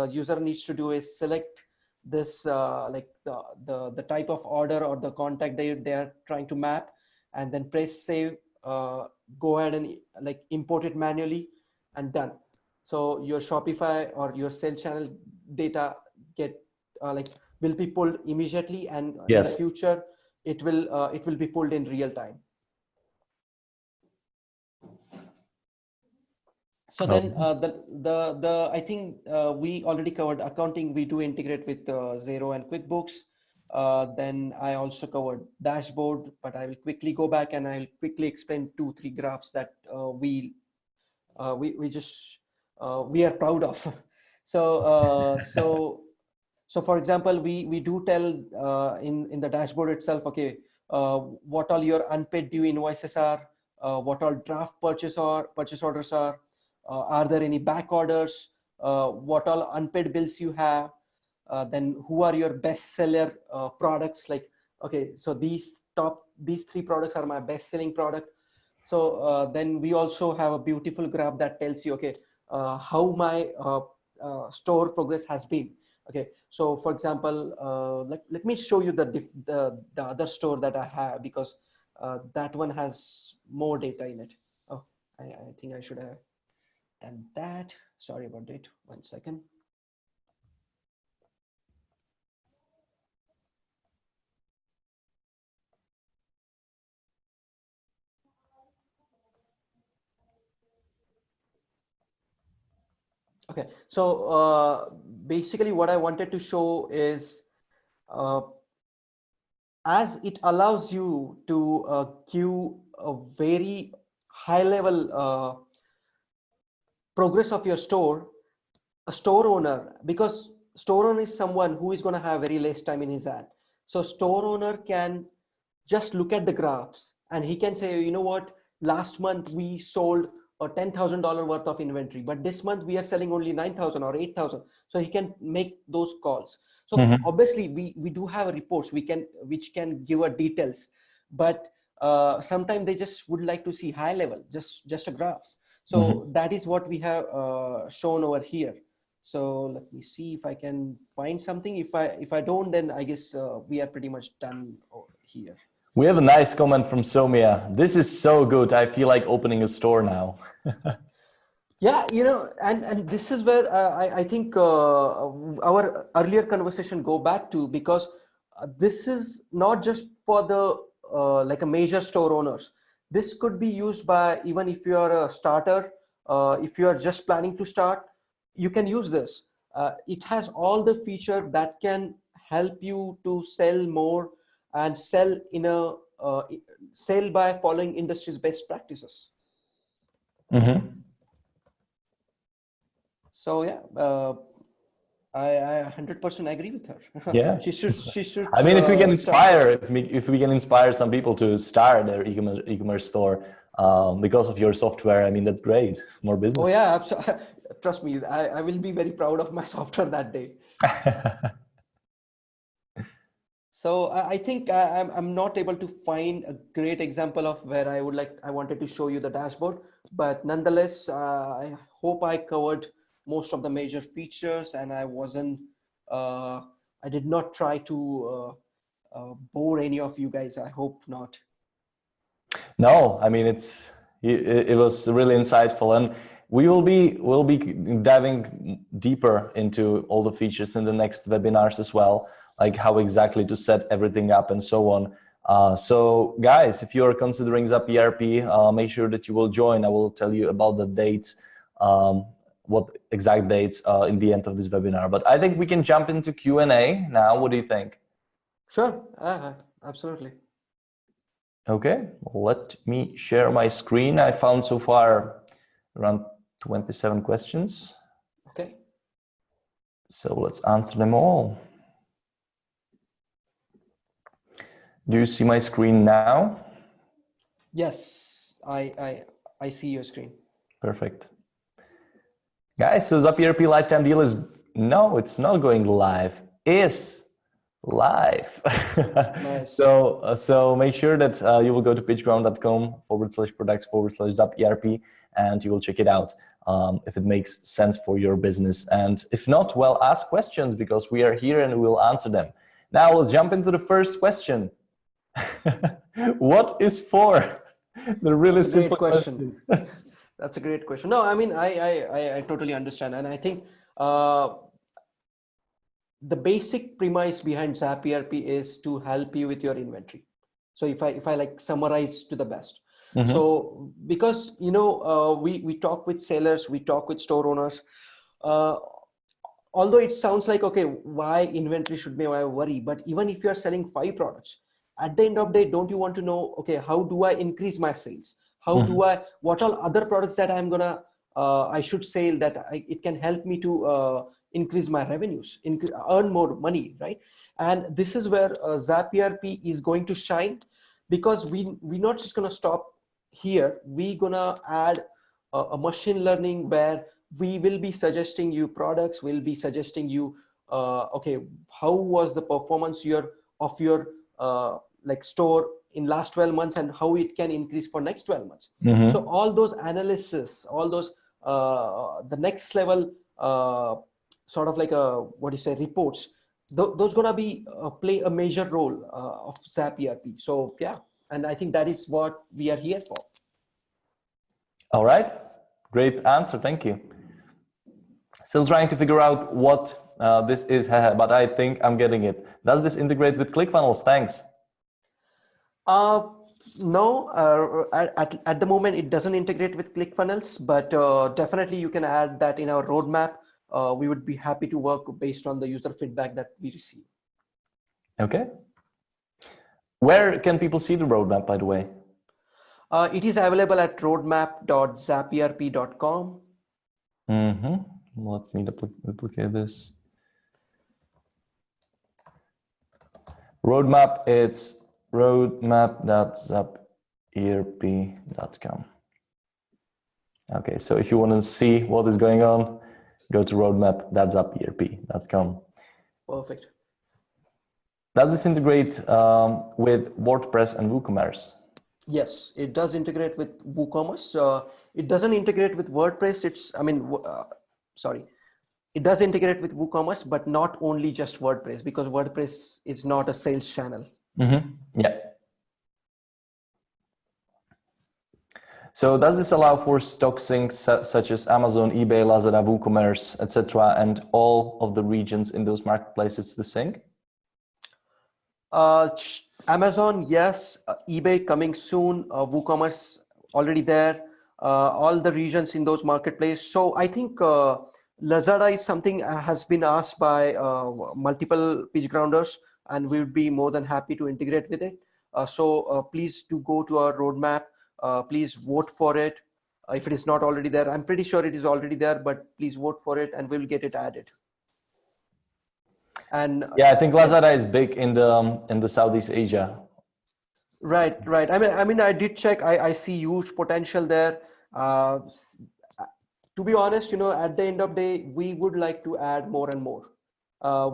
user needs to do is select this like the type of order or the contact they are trying to map, and then press save, go ahead and like import it manually, and done. So your Shopify or your sales channel data will be pulled immediately, and in the future it will be pulled in real time. So then I think we already covered accounting. We do integrate with Xero and QuickBooks. Then I also covered dashboard, but I will quickly go back and I'll quickly explain 2-3 graphs that we are proud of. So for example, we do tell in the dashboard itself, okay, what all your unpaid due invoices are, what all draft purchase orders are there any back orders, what all unpaid bills you have, then who are your best seller products, like, okay, so these 3 products are my best selling product. So then we also have a beautiful graph that tells you, okay, how my store progress has been. Okay, so for example, let me show you the other store that I have, because that one has more data in it. Oh, I think I should have done that. Sorry about it. 1 second. Okay, so basically what I wanted to show is as it allows you to give a very high level progress of your store, a store owner, because store owner is someone who is going to have very less time in his hand. So store owner can just look at the graphs and he can say, you know what, last month we sold a $10,000 worth of inventory, but this month we are selling only 9,000 or 8,000. So he can make those calls. So obviously we do have reports which can give a details, but sometimes they just would like to see high level, just a graphs. So that is what we have shown over here. So let me see if I can find something. If I don't, then I guess we are pretty much done here. We have a nice comment from Somia. This is so good. I feel like opening a store now. Yeah, you know, and this is where I think our earlier conversation go back to, because this is not just for the like a major store owners. This could be used by even if you are a starter, if you are just planning to start, you can use this. It has all the feature that can help you to sell more and sell in a sell by following industry's best practices. So yeah, I 100% agree with her. Yeah, she should. I mean, if we can start. inspire, if we can inspire some people to start their e-commerce store because of your software, I mean, that's great. More business. Oh yeah, absolutely. Trust me, I will be very proud of my software that day. So I think I'm not able to find a great example of where I wanted to show you the dashboard, but nonetheless, I hope I covered most of the major features, and I did not try to bore any of you guys. I hope not. No, I mean, it was really insightful, and we'll be diving deeper into all the features in the next webinars as well, like how exactly to set everything up and so on. So guys, if you're considering ZapERP, make sure that you will join. I will tell you about the dates, what exact dates in the end of this webinar. But I think we can jump into Q&A now. What do you think? Sure, absolutely. Okay, let me share my screen. I found so far around 27 questions. Okay. So let's answer them all. Do you see my screen now? Yes, I see your screen. Perfect. Guys, so ZapERP lifetime deal is, no, it's not going live. Is live. Nice. So make sure that you will go to pitchground.com/products/ZapERP and you will check it out if it makes sense for your business. And if not, well, ask questions because we are here and we will answer them. Now we'll jump into the first question. What is for? The really simple question. That's a great question. No, I mean, I totally understand. And I think the basic premise behind ZapERP is to help you with your inventory. So if I like summarize to the best. So because, we talk with sellers, we talk with store owners, although it sounds like, okay, why inventory should be my worry, but even if you're selling 5 products, at the end of the day, don't you want to know, okay, how do I increase my sales? How do what all other products that I'm gonna, I should sell that it can help me to increase my revenues, earn more money, right? And this is where ZapERP is going to shine, because we're not just gonna stop here. We're gonna add a machine learning where we will be suggesting you products, we'll be suggesting you, okay, how was the performance of your like store in last 12 months and how it can increase for next 12 months. So all those analysis, all those, the next level, sort of like reports, those gonna be play a major role of ZapERP. So yeah, and I think that is what we are here for. All right, great answer, thank you. Still trying to figure out what this is, but I think I'm getting it. Does this integrate with ClickFunnels? Thanks. No, at the moment it doesn't integrate with ClickFunnels, but definitely you can add that in our roadmap. We would be happy to work based on the user feedback that we receive. Okay. Where can people see the roadmap, by the way? It is available at roadmap.zaperp.com. Let me duplicate this. Roadmap, it's roadmap.zaperp.com. Okay, so if you want to see what is going on, go to roadmap.zaperp.com. Perfect. Does this integrate with WordPress and WooCommerce? Yes, it does integrate with WooCommerce. It doesn't integrate with WordPress. It does integrate with WooCommerce, but not only just WordPress, because WordPress is not a sales channel. Yeah. So does this allow for stock syncs such as Amazon, eBay, Lazada, WooCommerce, etc., and all of the regions in those marketplaces to sync? Amazon, yes. eBay coming soon. WooCommerce already there. All the regions in those marketplaces. So I think Lazada is something has been asked by multiple PitchGrounders, and we would be more than happy to integrate with it. So please do go to our roadmap. Please vote for it. If it is not already there, I'm pretty sure it is already there, but please vote for it and we'll get it added. And yeah, I think Lazada is big in the Southeast Asia. Right. I mean, I did check. I see huge potential there. To be honest, at the end of the day, we would like to add more and more.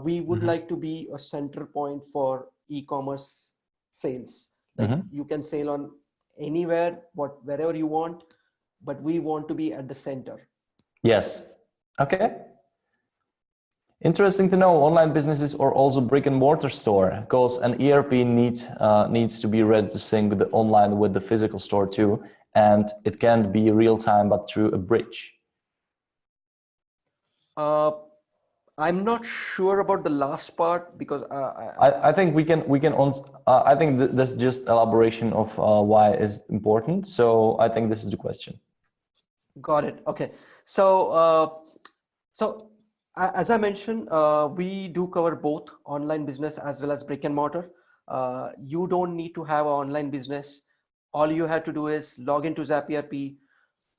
We would like to be a center point for e-commerce sales. Like you can sell on anywhere, wherever you want, but we want to be at the center. Yes. Okay. Interesting to know. Online businesses are also brick and mortar store, because an ERP needs to be ready to sync the online with the physical store too, and it can't be real time, but through a bridge. I'm not sure about the last part, because I think we can I think that's just elaboration of why it's important. So I think this is the question. Got it. Okay. So as I mentioned, we do cover both online business as well as brick and mortar. You don't need to have an online business. All you have to do is log into ZapERP,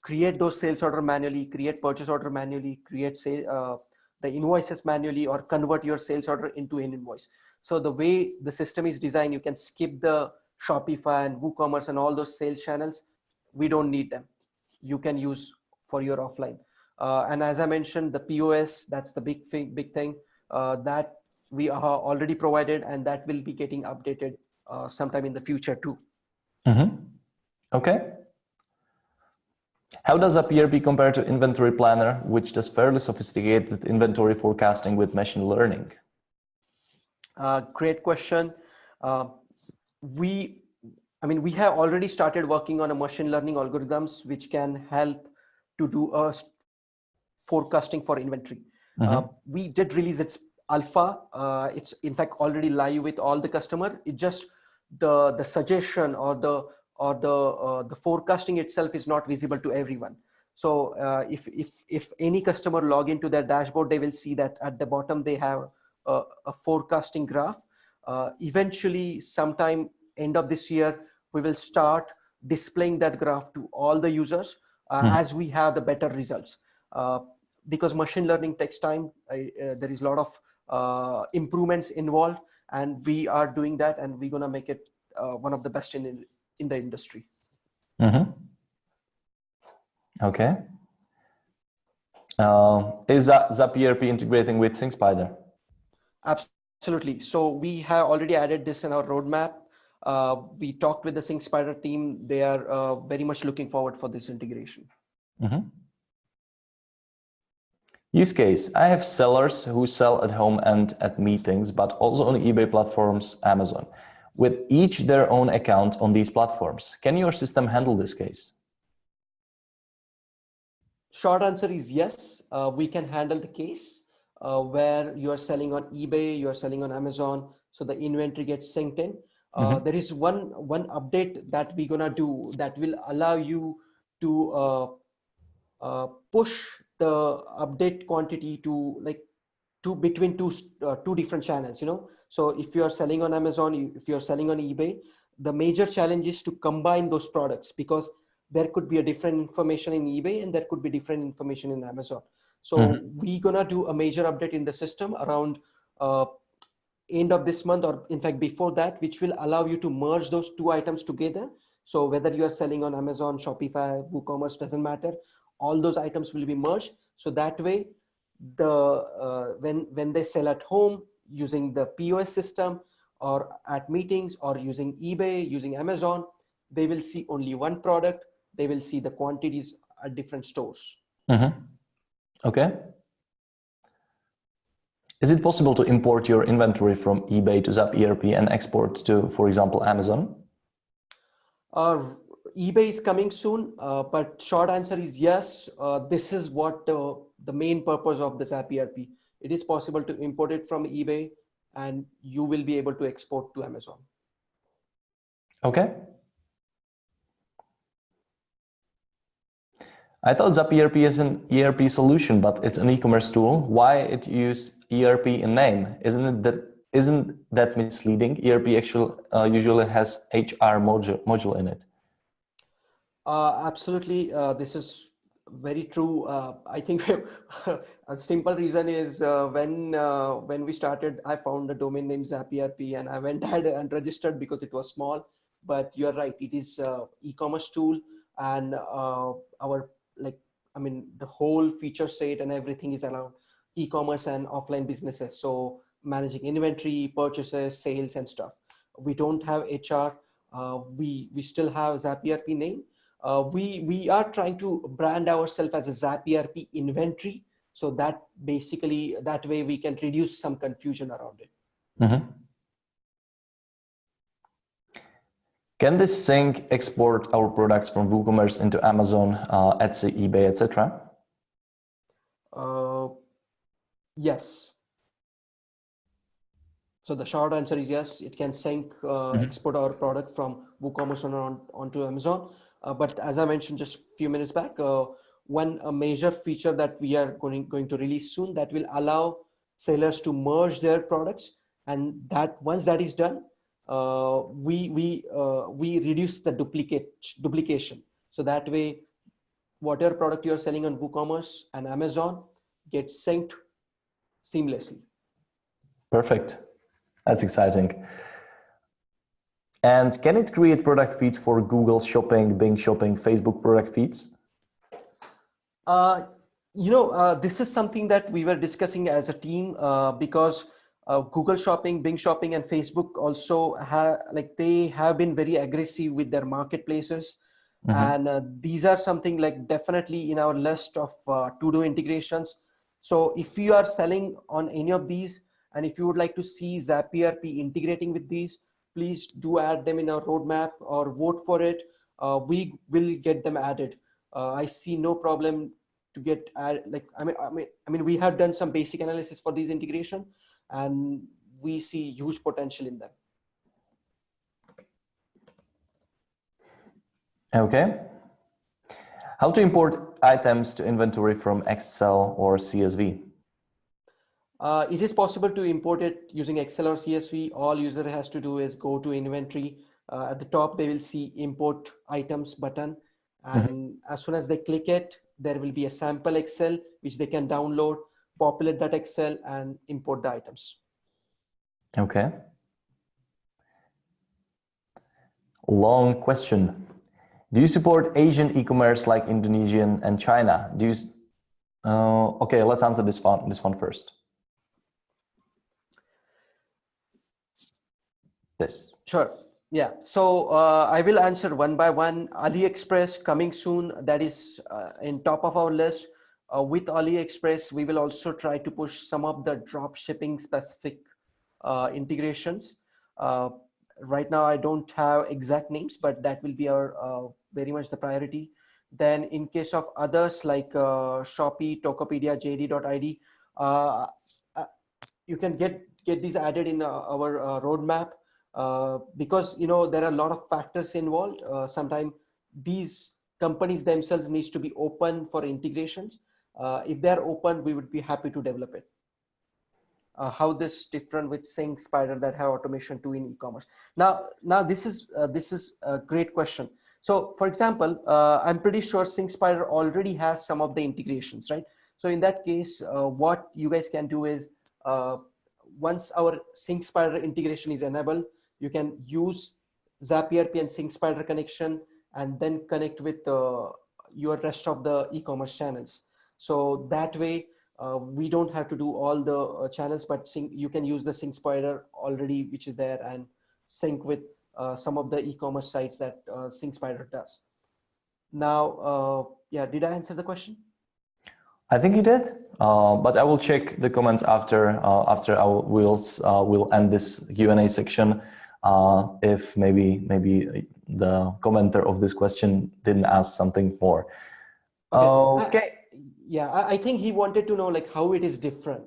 create those sales order manually, create purchase order manually, create the invoices manually, or convert your sales order into an invoice. So the way the system is designed, you can skip the Shopify and WooCommerce and all those sales channels. We don't need them. You can use for your offline. And as I mentioned, the POS, that's the big thing that we are already provided, and that will be getting updated sometime in the future too. Okay. How does ZapERP compare to Inventory Planner, which does fairly sophisticated inventory forecasting with machine learning? Great question. We have already started working on a machine learning algorithms which can help to do a forecasting for inventory. We did release its alpha. It's in fact already live with all the customer. It just the suggestion or the or the forecasting itself is not visible to everyone. So if any customer log into their dashboard, they will see that at the bottom they have a forecasting graph. Eventually, sometime end of this year, we will start displaying that graph to all the users as we have the better results. Because machine learning takes time, there is a lot of improvements involved, and we are doing that, and we're gonna make it one of the best in the industry. Okay. Is ZapERP integrating with SyncSpider? Absolutely. So we have already added this in our roadmap. We talked with the SyncSpider team. They are very much looking forward for this integration. Use case. I have sellers who sell at home and at meetings, but also on eBay platforms, Amazon, with each their own account on these platforms. Can your system handle this case? Short answer is yes. We can handle the case where you are selling on eBay, you are selling on Amazon, so the inventory gets synced in. There is one update that we're gonna do that will allow you to push the update quantity to between two different channels. So if you are selling on Amazon, if you are selling on eBay, the major challenge is to combine those products, because there could be a different information in eBay and there could be different information in Amazon. So we're gonna do a major update in the system around end of this month, or in fact before that, which will allow you to merge those two items together. So whether you are selling on Amazon, Shopify, WooCommerce, doesn't matter, all those items will be merged. So that way, when they sell at home using the POS system, or at meetings, or using eBay, using Amazon, they will see only one product. They will see the quantities at different stores. Okay. Is it possible to import your inventory from eBay to ZapERP and export to, for example, Amazon? eBay is coming soon, but short answer is yes. This is what the main purpose of the ZapERP. It is possible to import it from eBay, and you will be able to export to Amazon. Okay. I thought ZapERP is an ERP solution, but it's an e-commerce tool. Why it use ERP in name? Isn't that misleading? ERP usually has HR module in it. Absolutely, this is very true. I think a simple reason is when we started, I found the domain name ZapERP, and I went ahead and registered because it was small. But you're right, it is e-commerce tool, and the whole feature set and everything is around e-commerce and offline businesses. So managing inventory, purchases, sales, and stuff. We don't have HR. We still have ZapERP name. We are trying to brand ourselves as a ZapERP inventory, so that basically that way we can reduce some confusion around it. Can this sync export our products from WooCommerce into Amazon, Etsy, eBay, etc.? Yes. So the short answer is yes. It can sync, export our product from WooCommerce onto Amazon. But as I mentioned just a few minutes back, a major feature that we are going to release soon, that will allow sellers to merge their products, and that once that is done, we reduce the duplication. So that way, whatever product you are selling on WooCommerce and Amazon gets synced seamlessly. Perfect. That's exciting. And can it create product feeds for Google Shopping, Bing Shopping, Facebook product feeds? This is something that we were discussing as a team, because Google Shopping, Bing Shopping, and Facebook also they have been very aggressive with their marketplaces. And these are something definitely in our list of to-do integrations. So if you are selling on any of these, and if you would like to see ZapERP integrating with these, please do add them in our roadmap or vote for it. We will get them added. I see no problem to get we have done some basic analysis for these integration, and we see huge potential in them. Okay. How to import items to inventory from Excel or CSV? It is possible to import it using Excel or CSV. All user has to do is go to inventory. At the top, they will see import items button. And as soon as they click it, there will be a sample Excel, which they can download, populate that Excel and import the items. Okay. Long question. Do you support Asian e-commerce like Indonesian and China? Do you? Okay, let's answer this one first. This. Sure. Yeah. So I will answer one by one. AliExpress coming soon. That is in top of our list. With AliExpress, we will also try to push some of the drop shipping specific integrations. Right now, I don't have exact names, but that will be our very much the priority. Then in case of others like Shopee, Tokopedia, JD.id, you can get these added in our roadmap. Because there are a lot of factors involved. Sometimes these companies themselves needs to be open for integrations. If they're open, we would be happy to develop it. How this different with SyncSpider that have automation too in e-commerce. Now this is a great question. So for example, I'm pretty sure SyncSpider already has some of the integrations, right? So in that case, what you guys can do is once our SyncSpider integration is enabled, you can use ZapERP and SyncSpider connection and then connect with your rest of the e-commerce channels. So that way, we don't have to do all the channels, but you can use the SyncSpider already, which is there, and sync with some of the e-commerce sites that SyncSpider does. Now, yeah, did I answer the question? I think you did, but I will check the comments after we'll end this Q&A section. If maybe the commenter of this question didn't ask something more. Okay. Yeah, I think he wanted to know like how it is different.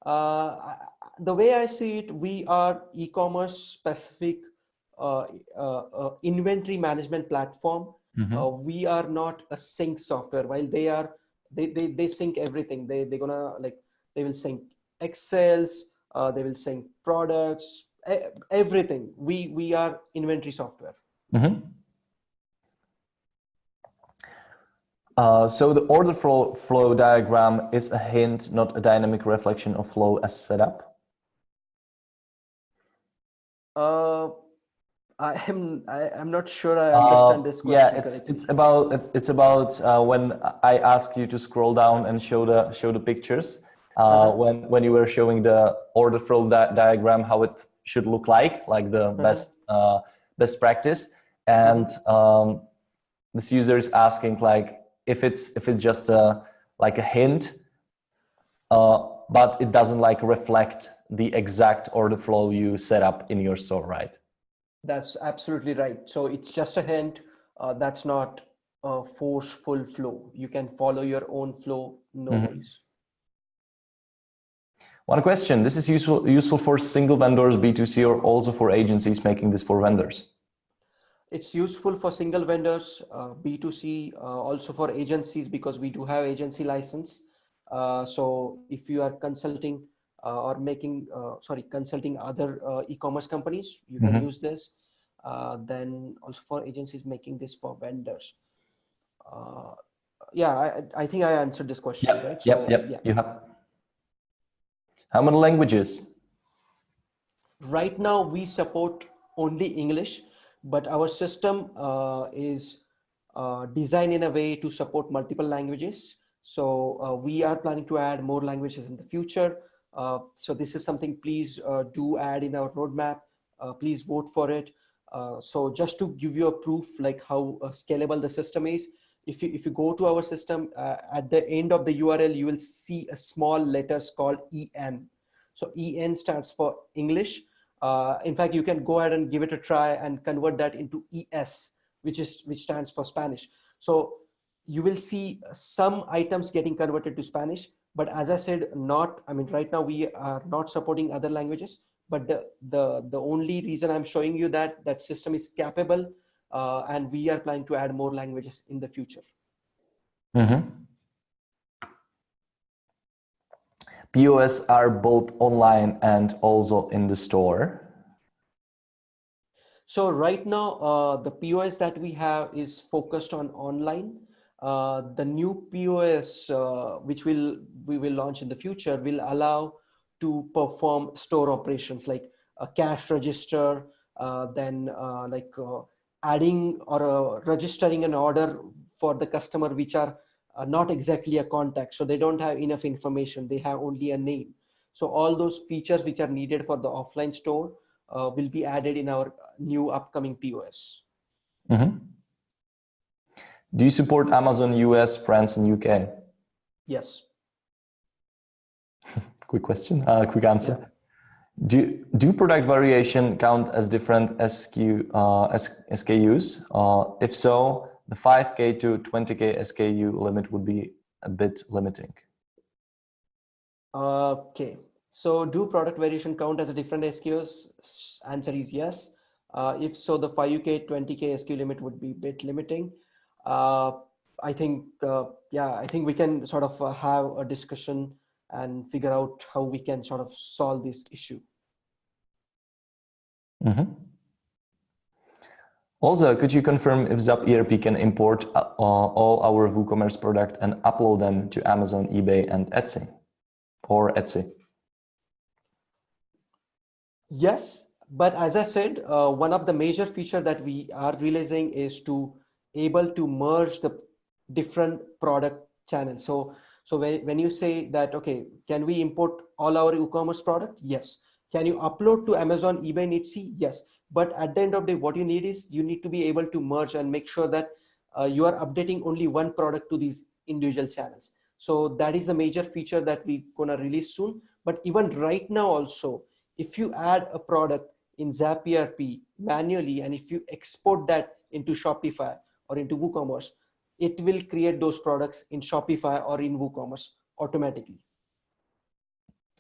The way I see it, we are e-commerce specific inventory management platform. We are not a sync software. While they sync everything. They will sync Excels, they will sync products, everything. We are inventory software. So the order flow diagram is a hint, not a dynamic reflection of flow as set up. I'm not sure I understand this question. Yeah, it's about when I asked you to scroll down and show the pictures. When you were showing the order flow diagram, how it should look like the best practice, and this user is asking like if it's just a hint, but it doesn't reflect the exact order flow you set up in your store, right? That's absolutely right. So it's just a hint. That's not a forceful flow. You can follow your own flow, no worries. One question, this is useful for single vendors, B2C, or also for agencies making this for vendors? It's useful for single vendors, B2C, also for agencies, because we do have agency license. So if you are consulting or consulting other e-commerce companies, you can use this. Then also for agencies making this for vendors. Yeah, I think I answered this question, right? So, yeah, you have. How many languages? Right now we support only English, but our system is designed in a way to support multiple languages. So we are planning to add more languages in the future. So this is something please do add in our roadmap. Please vote for it. So just to give you a proof like how scalable the system is, if you go to our system, at the end of the URL, you will see a small letters called EN. So EN stands for English. In fact, you can go ahead and give it a try and convert that into ES, which stands for Spanish. So you will see some items getting converted to Spanish, but as I said, right now we are not supporting other languages, but the only reason I'm showing you that system is capable and we are planning to add more languages in the future. POS are both online and also in the store. So right now, the POS that we have is focused on online. The new POS, which we will launch in the future, will allow to perform store operations like a cash register, then adding or registering an order for the customer, which are not exactly a contact. So they don't have enough information. They have only a name. So all those features which are needed for the offline store will be added in our new upcoming POS. Do you support Amazon US, France, and UK? Yes. Quick question, quick answer. Yeah. Do product variation count as different SKUs? If so, the 5K to 20K SKU limit would be a bit limiting. Okay. So do product variation count as a different SKUs? Answer is yes. If so, the 5K, 20K SKU limit would be a bit limiting. I think, I think we can sort of have a discussion and figure out how we can sort of solve this issue. Also, could you confirm if ZapERP can import all our WooCommerce product and upload them to Amazon, eBay, and Etsy, or Etsy? Yes, but as I said, one of the major feature that we are realizing is to able to merge the different product channels. So when you say that, okay, can we import all our WooCommerce product? Yes. Can you upload to Amazon, eBay, and Etsy? Yes. But at the end of the day, what you need is you need to be able to merge and make sure that you are updating only one product to these individual channels. So that is the major feature that we're gonna release soon. But even right now also, if you add a product in ZapERP manually, and if you export that into Shopify or into WooCommerce, it will create those products in Shopify or in WooCommerce automatically.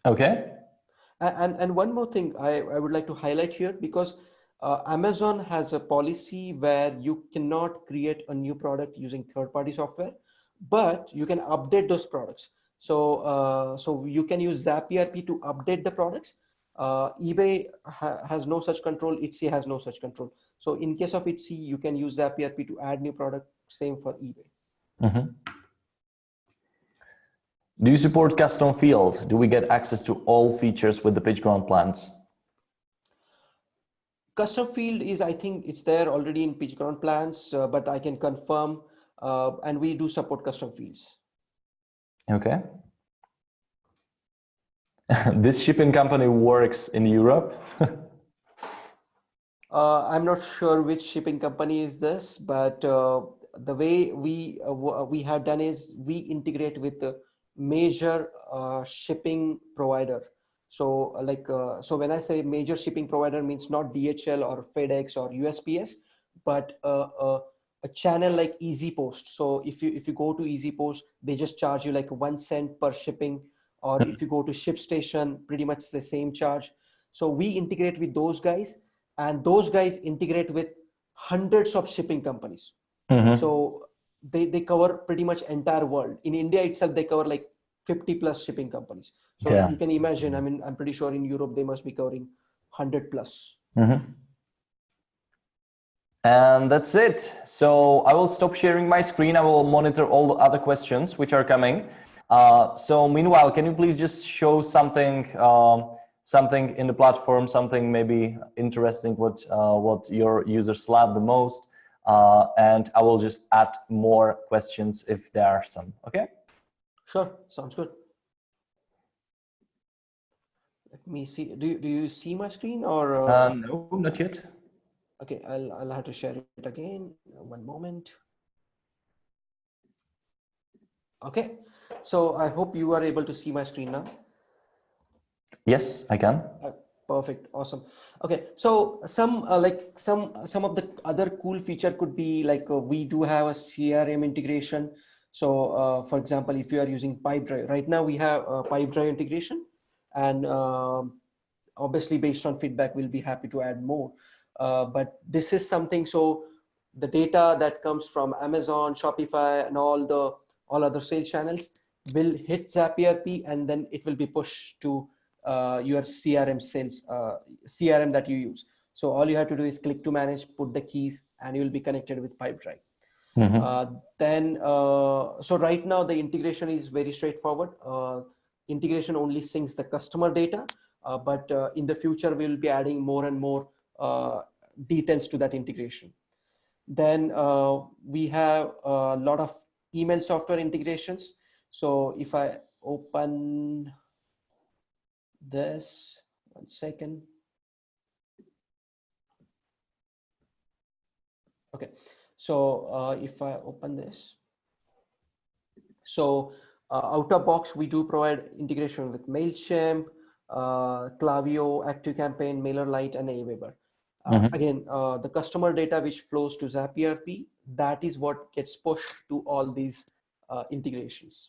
Okay. And one more thing I would like to highlight here, because Amazon has a policy where you cannot create a new product using third-party software, but you can update those products. So so you can use ZapERP to update the products. eBay has no such control. Etsy has no such control. So in case of Etsy, you can use ZapERP to add new product. Same for eBay. Do you support custom field? Do we get access to all features with the PitchGround plans? Custom field is, I think it's there already in PitchGround plans, but I can confirm, and we do support custom fields. Okay. This shipping company works in Europe? I'm not sure which shipping company is this, but the way we have done is we integrate with the major shipping provider. So so when I say major shipping provider, means not DHL or FedEx or USPS, but a channel like EasyPost. So if you go to EasyPost, they just charge you like 1 cent per shipping, or if you go to ShipStation, pretty much the same charge. So we integrate with those guys, and those guys integrate with hundreds of shipping companies. So they cover pretty much entire world. In India itself, they cover like 50 plus shipping companies. So you can imagine, I mean, I'm pretty sure in Europe, they must be covering 100 plus. And that's it. So I will stop sharing my screen. I will monitor all the other questions which are coming. So meanwhile, can you please just show something, something in the platform, something maybe interesting, what your users love the most, and I will just add more questions if there are some. Okay. Sure, sounds good. Let me see. Do you see my screen or? No, not yet. Okay, I'll have to share it again. One moment. Okay, so I hope you are able to see my screen now. Yes, I can. Perfect, awesome. Okay, so some some of the other cool feature could be like we do have a CRM integration. So for example, if you are using Pipedrive, right now we have a Pipedrive integration, and obviously based on feedback, we'll be happy to add more. But this is something, so the data that comes from Amazon, Shopify, and all other sales channels will hit ZapERP, and then it will be pushed to your CRM that you use. So all you have to do is click to manage, put the keys, and you will be connected with Pipedrive. So right now the integration is very straightforward. Integration only syncs the customer data, but in the future we will be adding more and more details to that integration. Then we have a lot of email software integrations. So if I open this, 1 second. Okay, so if I open this, so out of box, we do provide integration with MailChimp, Klaviyo, ActiveCampaign, MailerLite, and Aweber. Again, the customer data which flows to ZapERP, that is what gets pushed to all these integrations.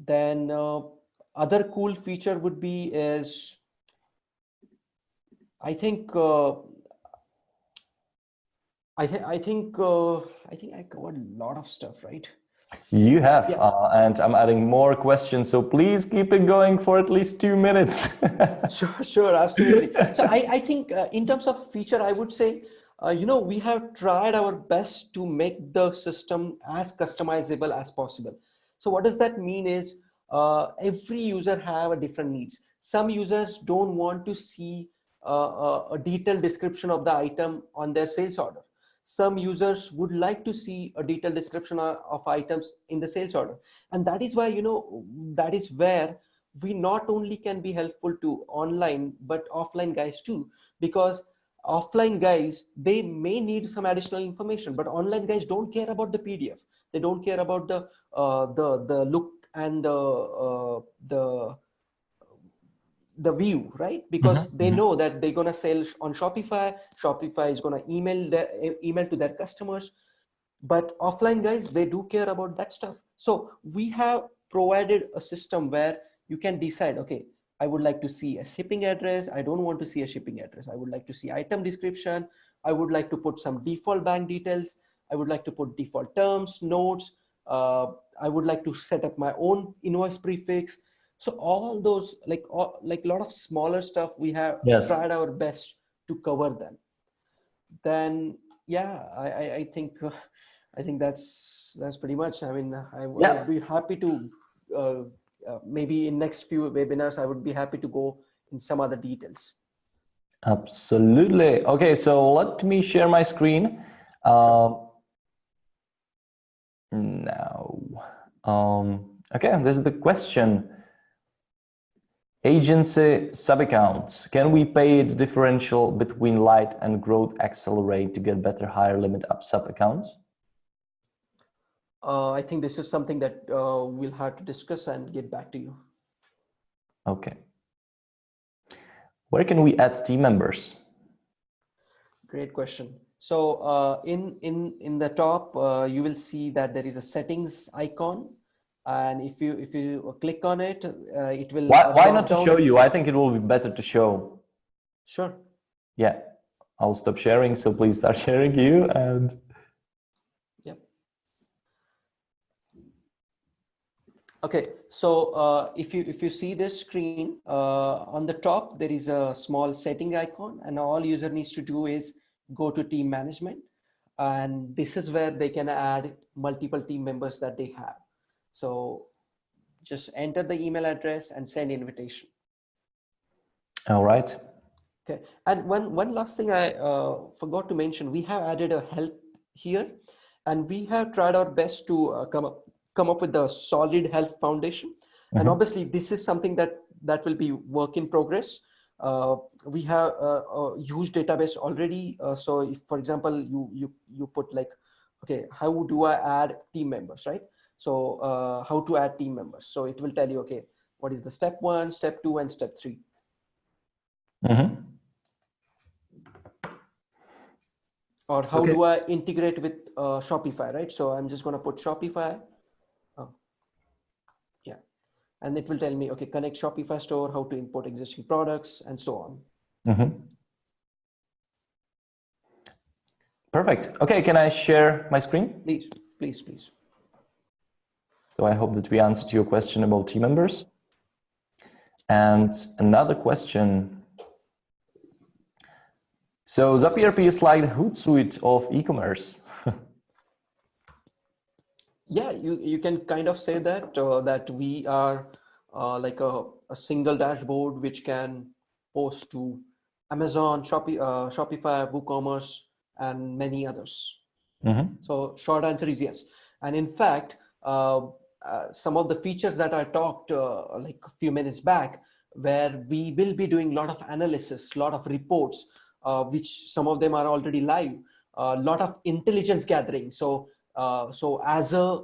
Then other cool feature would be is, I think I think I covered a lot of stuff, right? You have, and I'm adding more questions, so please keep it going for at least 2 minutes. Sure, absolutely. So I think in terms of feature, I would say, we have tried our best to make the system as customizable as possible. So what does that mean is every user have a different needs. Some users don't want to see a detailed description of the item on their sales order. Some users would like to see a detailed description of items in the sales order. And that is why, that is where we not only can be helpful to online, but offline guys too, because offline guys, they may need some additional information, but online guys don't care about the PDF. They don't care about the look and the view, right? Because they know that they're going to sell on Shopify. Shopify is going to email to their customers. But offline guys, they do care about that stuff. So we have provided a system where you can decide, okay, I would like to see a shipping address. I don't want to see a shipping address. I would like to see item description. I would like to put some default bank details. I would like to put default terms, notes. I would like to set up my own invoice prefix. So all those, like a lot of smaller stuff, we have tried our best to cover them. Then, yeah, I think that's pretty much. I mean, I would be happy to maybe in next few webinars, I would be happy to go in some other details. Absolutely. Okay, so let me share my screen. Now, okay, this is the question. Agency sub-accounts. Can we pay the differential between light and growth accelerate to get better higher limit up sub-accounts? I think this is something that we'll have to discuss and get back to you. Okay. Where can we add team members? Great question. So in the top, you will see that there is a settings icon. And if you click on it, it will. Why not to show you? I think it will be better to show. Sure. Yeah, I'll stop sharing. So please start sharing you and. Yep. Okay. So if you see this screen on the top, there is a small setting icon, and all user needs to do is go to team management, and this is where they can add multiple team members that they have. So just enter the email address and send invitation. All right. Okay. And one last thing I forgot to mention, we have added a help here, and we have tried our best to come up with a solid help foundation. And obviously this is something that will be work in progress. We have a huge database already. So if, for example, you put like, okay, how do I add team members, right? So how to add team members. So it will tell you, okay, what is the step 1, step 2, and step 3. Or how do I integrate with Shopify, right? So I'm just going to put Shopify. Yeah. And it will tell me, okay, connect Shopify store, how to import existing products, and so on. Perfect. Okay, can I share my screen? Please, please, please. So I hope that we answered your question about team members. And another question. So ZapERP is like the Hootsuite of e-commerce. Yeah, you can kind of say that that we are like a single dashboard which can post to Amazon, Shopify, WooCommerce, and many others. So short answer is yes. And in fact, some of the features that I talked like a few minutes back, where we will be doing a lot of analysis, a lot of reports, which some of them are already live, a lot of intelligence gathering. So as a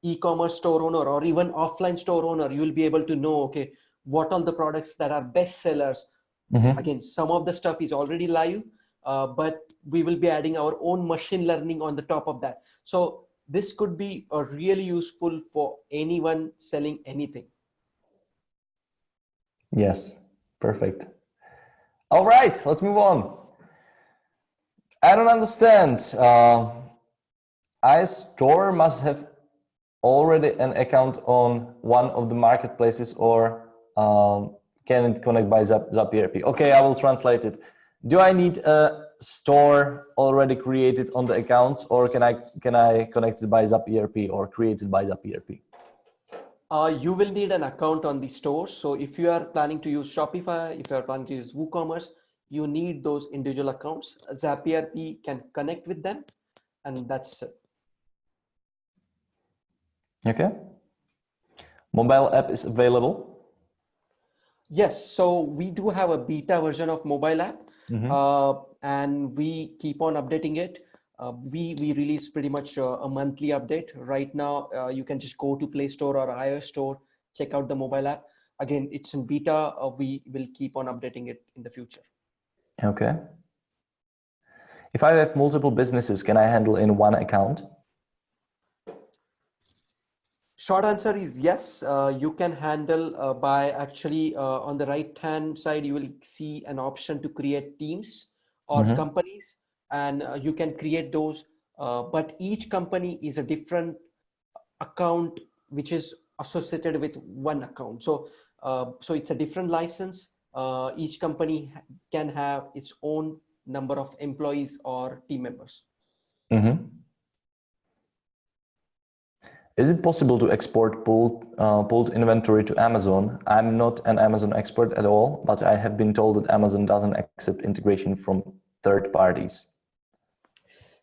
e-commerce store owner or even offline store owner, you will be able to know, okay, what all the products that are best sellers. Again, some of the stuff is already live, but we will be adding our own machine learning on the top of that. So this could be really useful for anyone selling anything. Yes, perfect. All right, let's move on. I don't understand. iStore must have already an account on one of the marketplaces, or can it connect by ZapERP? Okay, I will translate it. Do I need a store already created on the accounts, or can I connect it by ZapERP or create it by ZapERP? You will need an account on the store. So if you are planning to use Shopify, if you are planning to use WooCommerce, you need those individual accounts. ZapERP can connect with them, and that's it. Okay. Mobile app is available. Yes, so we do have a beta version of mobile app, and we keep on updating it. We release pretty much a monthly update. Right now, you can just go to Play Store or iOS Store, check out the mobile app. Again, it's in beta. We will keep on updating it in the future. Okay. If I have multiple businesses, can I handle in one account? Short answer is yes. You can handle by actually on the right hand side, you will see an option to create teams or companies, and you can create those. But each company is a different account which is associated with one account. So so it's a different license. Each company can have its own number of employees or team members. Is it possible to export pulled inventory to Amazon? I'm not an Amazon expert at all, but I have been told that Amazon doesn't accept integration from third parties.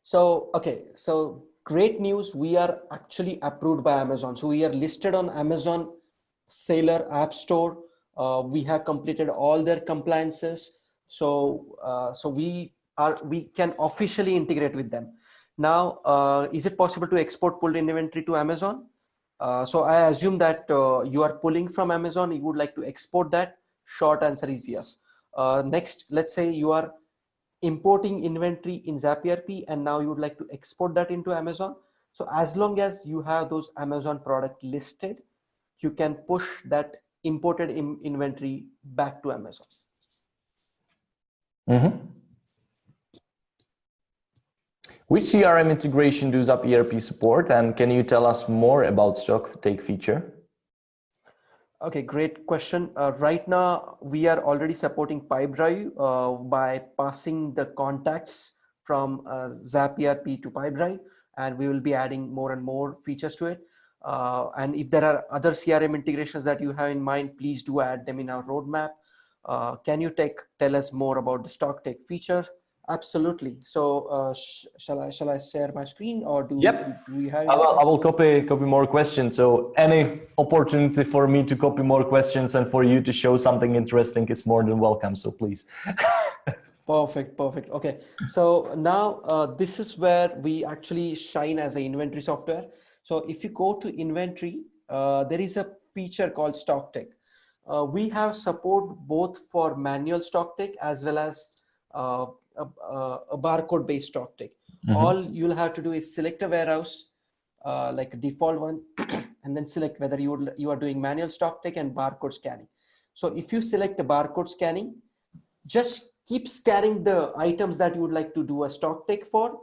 So, okay, so great news. We are actually approved by Amazon. So we are listed on Amazon Seller App Store. We have completed all their compliances. So, so we can officially integrate with them. Now, is it possible to export pulled inventory to Amazon? So I assume that you are pulling from Amazon. You would like to export that. Short answer is yes. Next, let's say you are importing inventory in ZapERP and now you would like to export that into Amazon. So as long as you have those Amazon product listed, you can push that imported inventory back to Amazon. Which CRM integration does ZapERP support, and can you tell us more about stock take feature? Okay, great question. Right now, we are already supporting Pipedrive by passing the contacts from ZapERP to Pipedrive, and we will be adding more and more features to it. And if there are other CRM integrations that you have in mind, please do add them in our roadmap. Can you tell us more about the stock take feature? Absolutely. So shall I share my screen, or do we have? I will copy more questions. So any opportunity for me to copy more questions and for you to show something interesting is more than welcome. So please. Perfect. Okay. So now this is where we actually shine as an inventory software. So if you go to inventory, there is a feature called stock take. We have support both for manual stock take as well as a barcode based stock take. All you'll have to do is select a warehouse, like a default one, and then select whether you are doing manual stock take and barcode scanning. So if you select the barcode scanning, just keep scanning the items that you would like to do a stock take for,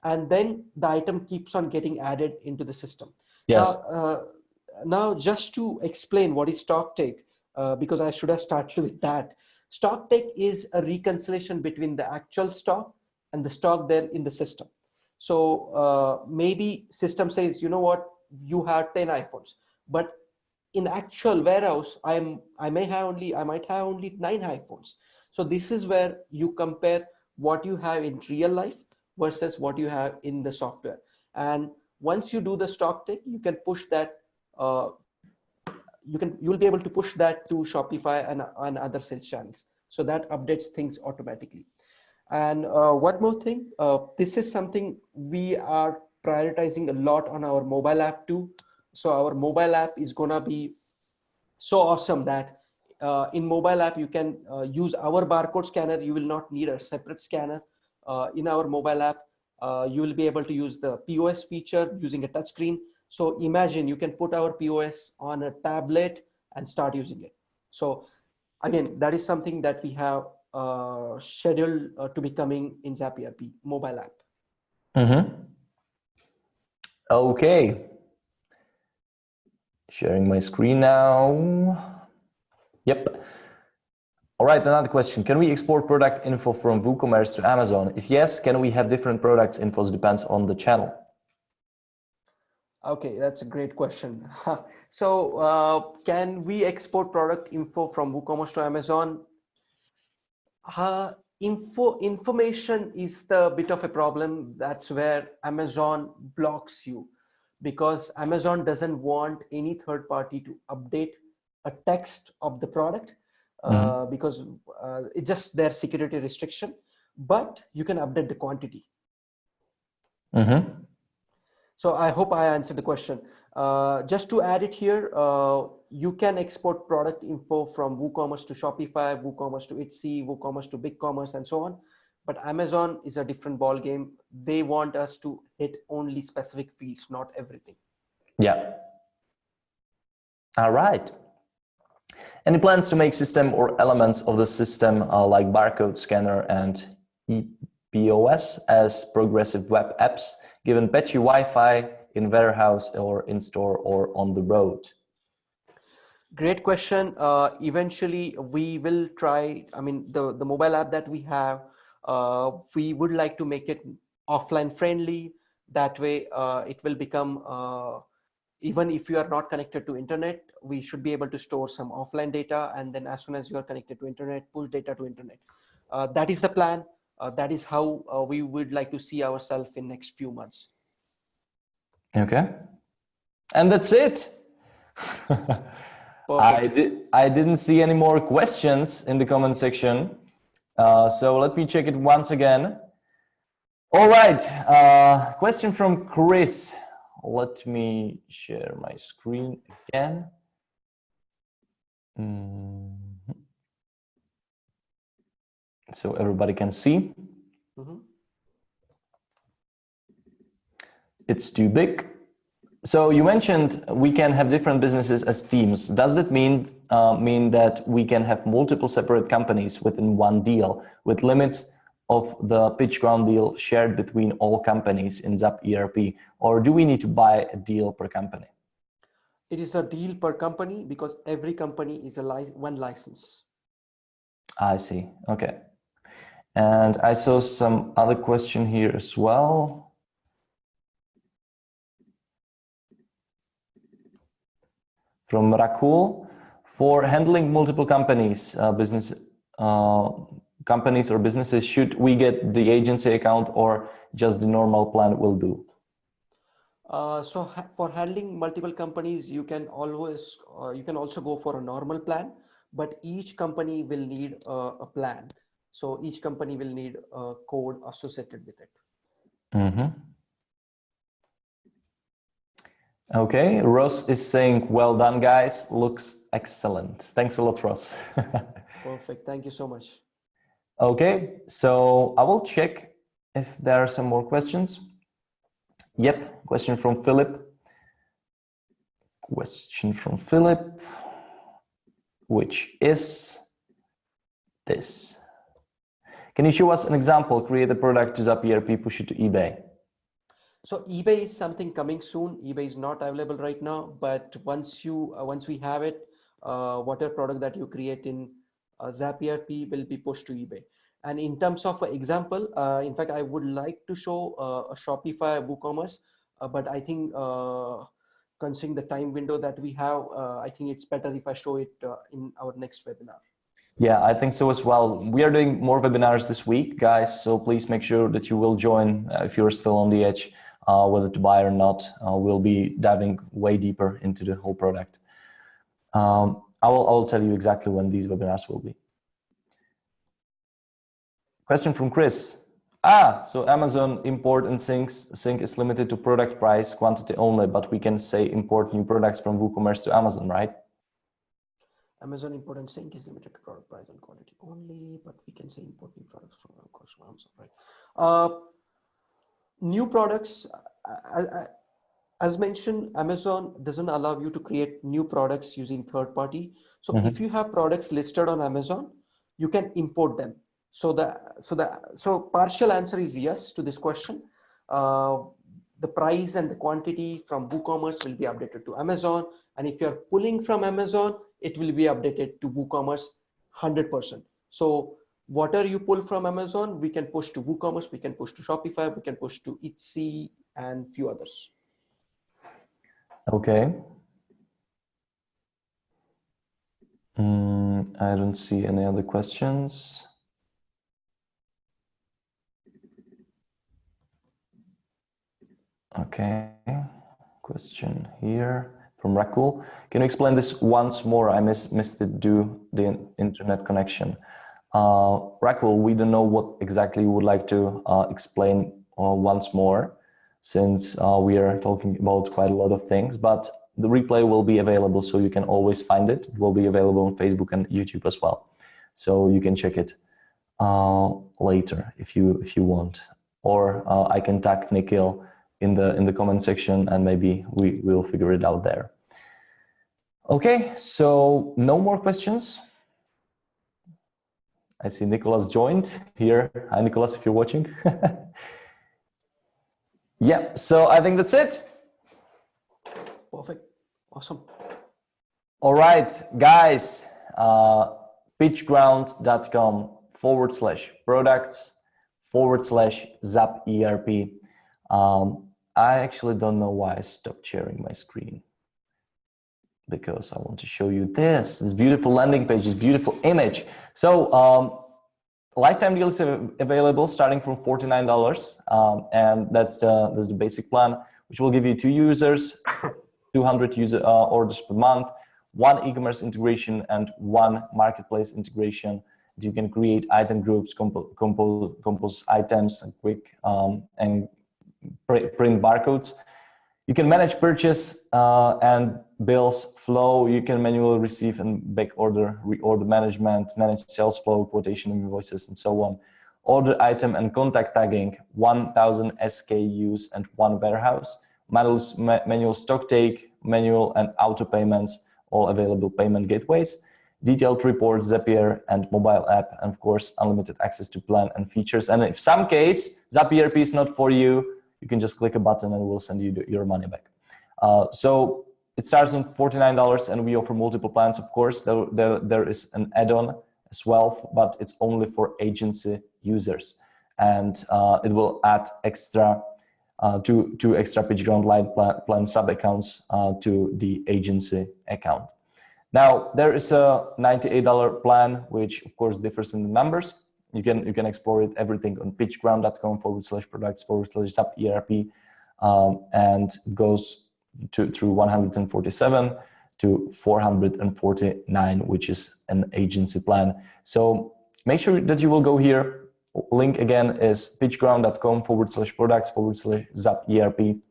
and then the item keeps on getting added into the system. Yes. Now just to explain what is stock take, because I should have started with that. Stock take is a reconciliation between the actual stock and the stock there in the system. So maybe system says, you know what, you have 10 iPhones, but in actual warehouse, I might have only 9 iPhones. So this is where you compare what you have in real life versus what you have in the software. And once you do the stock take, you can push that. You'll be able to push that to Shopify and other sales channels. So that updates things automatically. And one more thing, this is something we are prioritizing a lot on our mobile app too. So our mobile app is gonna be so awesome that in mobile app, you can use our barcode scanner. You will not need a separate scanner. In our mobile app, you will be able to use the POS feature using a touchscreen. So imagine you can put our POS on a tablet and start using it. So again, that is something that we have scheduled to be coming in ZapERP mobile app. Mm-hmm. Okay. Sharing my screen now. Yep. All right, another question. Can we export product info from WooCommerce to Amazon? If yes, can we have different products infos? Depends on the channel. Okay, that's a great question. So can we export product info from WooCommerce to Amazon? Information is the bit of a problem. That's where Amazon blocks you, because Amazon doesn't want any third party to update a text of the product because it's just their security restriction, but you can update the quantity. So I hope I answered the question. Just to add it here, you can export product info from WooCommerce to Shopify, WooCommerce to Etsy, WooCommerce to BigCommerce, and so on. But Amazon is a different ball game. They want us to hit only specific fields, not everything. Yeah. All right. Any plans to make system or elements of the system like barcode scanner and ePOS as progressive web apps, given patchy Wi-Fi in warehouse or in store or on the road? Great question. Eventually, we will try. I mean, the mobile app that we have, we would like to make it offline friendly. That way, it will become, even if you are not connected to internet, we should be able to store some offline data. And then as soon as you are connected to internet, push data to internet. That is the plan. That is how we would like to see ourselves in next few months. Okay. And that's it. I didn't see any more questions in the comment section. So let me check it once again. All right. Question from Chris. Let me share my screen again. So everybody can see. It's too big. So you mentioned we can have different businesses as teams. Does that mean that we can have multiple separate companies within one deal with limits of the PitchGround deal shared between all companies in ZapERP, or do we need to buy a deal per company? It is a deal per company because every company is one license. I see. Okay. And I saw some other question here as well. From Rakul, for handling multiple companies, companies or businesses, should we get the agency account or just the normal plan will do? So for handling multiple companies, you can always, you can also go for a normal plan, but each company will need a plan. So each company will need a code associated with it. Okay, Ross is saying, well done, guys. Looks excellent. Thanks a lot, Ross. Perfect. Thank you so much. Okay, so I will check if there are some more questions. Yep, question from Philip. Question from Philip, which is this. Can you show us an example? Create a product to ZapERP, push it to eBay. So eBay is something coming soon. eBay is not available right now, but once we have it, whatever product that you create in ZapERP will be pushed to eBay. And in terms of example, in fact, I would like to show a Shopify WooCommerce, but I think considering the time window that we have, I think it's better if I show it in our next webinar. Yeah, I think so as well. We are doing more webinars this week, guys, so please make sure that you will join if you're still on the edge, whether to buy or not. We'll be diving way deeper into the whole product. I will tell you exactly when these webinars will be. Question from Chris. So Amazon import and sync is limited to product price quantity only, but we can say import new products from WooCommerce to Amazon, right? Amazon import and sync is limited to product price and quantity only, but we can say import new products from Amazon, right? New products, as mentioned, Amazon doesn't allow you to create new products using third party. So if you have products listed on Amazon, you can import them. So partial answer is yes to this question. The price and the quantity from WooCommerce will be updated to Amazon. And if you're pulling from Amazon, it will be updated to WooCommerce 100%. So whatever you pull from Amazon, we can push to WooCommerce, we can push to Shopify, we can push to Etsy and few others. Okay. I don't see any other questions. Okay, question here from Rakul. Can you explain this once more? I missed it due to the internet connection. Rakul, we don't know what exactly you would like to explain once more, since we are talking about quite a lot of things, but the replay will be available, so you can always find it. It will be available on Facebook and YouTube as well, so you can check it later if you want, or I can tag Nikhil in the comment section, and maybe we will figure it out there. Okay, so no more questions. I see Nicholas joined here. Hi, Nicholas, if you're watching. Yeah, so I think that's it. Perfect. Awesome. All right, guys, pitchground.com/products/ZapERP. I actually don't know why I stopped sharing my screen, because I want to show you this beautiful landing page, this beautiful image. So lifetime deals available starting from $49, and that's the basic plan, which will give you 2 users, 200 orders per month, 1 e-commerce integration, and 1 marketplace integration. You can create item groups, compose items, and quick and print barcodes. You can manage purchase and bills flow. You can manually receive and back order, reorder management, manage sales flow, quotation invoices, and so on. Order item and contact tagging, 1,000 SKUs and 1 warehouse. Manual stock take, manual and auto payments, all available payment gateways. Detailed reports, Zapier and mobile app, and of course, unlimited access to plan and features. And if some case ZapERP is not for you, you can just click a button and we'll send you your money back. So it starts on $49, and we offer multiple plans, of course. There is an add-on as well, but it's only for agency users. And it will add extra, two extra PitchGround Lite plan sub-accounts to the agency account. Now, there is a $98 plan, which of course differs in the numbers. You can explore it, everything on pitchground.com/products/ZapERP, and it goes through 147 to 449, which is an agency plan. So make sure that you will go here. Link again is pitchground.com/products/ZapERP,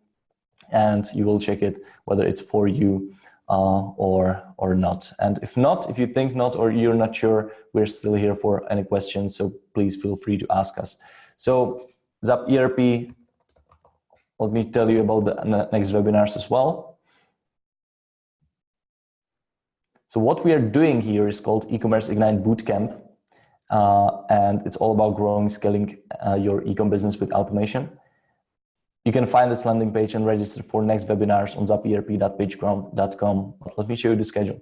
and you will check it whether it's for you or not. And if not, if you think not, or you're not sure, we're still here for any questions, so please feel free to ask us. So ZapERP, let me tell you about the next webinars as well. So what we are doing here is called eCommerce Ignite Bootcamp, and it's all about growing, scaling your ecom business with automation. You can find this landing page and register for next webinars on ZapERP.pitchground.com. But let me show you the schedule.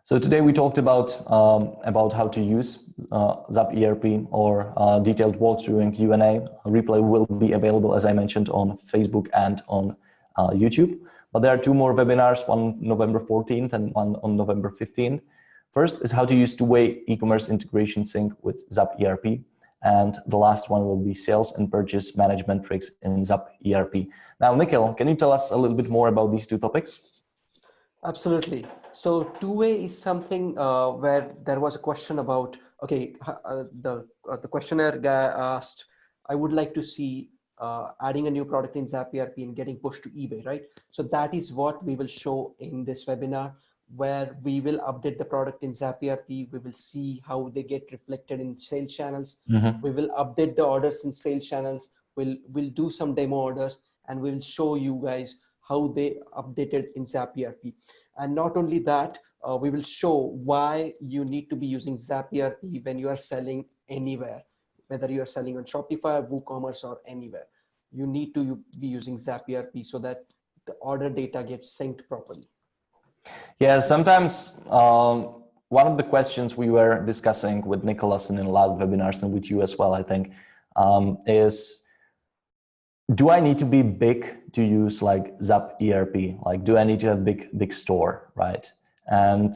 So today we talked about how to use ZapERP or detailed walkthrough and Q&A. A replay will be available, as I mentioned, on Facebook and on YouTube. But there are two more webinars, one November 14th and one on November 15th. First is how to use two-way e-commerce integration sync with ZapERP. And the last one will be sales and purchase management tricks in ZapERP. Now, Nikhil, can you tell us a little bit more about these two topics? Absolutely. So two-way is something where there was a question about, okay, the questionnaire guy asked, I would like to see adding a new product in ZapERP and getting pushed to eBay, right? So that is what we will show in this webinar, where we will update the product in ZapERP. We will see how they get reflected in sales channels. Mm-hmm. We will update the orders in sales channels. We'll do some demo orders, and we will show you guys how they updated in ZapERP. And not only that, we will show why you need to be using ZapERP when you are selling anywhere, whether you are selling on Shopify, WooCommerce, or anywhere. You need to be using ZapERP so that the order data gets synced properly. Yeah, sometimes one of the questions we were discussing with Nicholas in the last webinars and with you as well, I think, is, do I need to be big to use like ZapERP? Like, do I need to have big store, right? And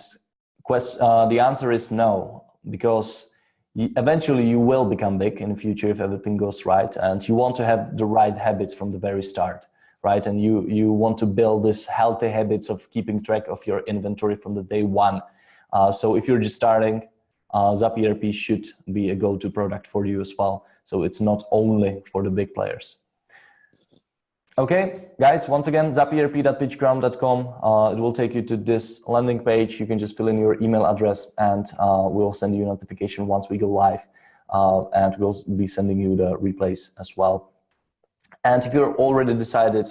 the answer is no, because eventually you will become big in the future if everything goes right, and you want to have the right habits from the very start, right? And you want to build this healthy habits of keeping track of your inventory from the day one. So if you're just starting, ZapERP should be a go-to product for you as well. So it's not only for the big players. Okay, guys, once again, ZapERP.pitchground.com. It will take you to this landing page. You can just fill in your email address, and we'll send you a notification once we go live. And we'll be sending you the replays as well. And if you're already decided,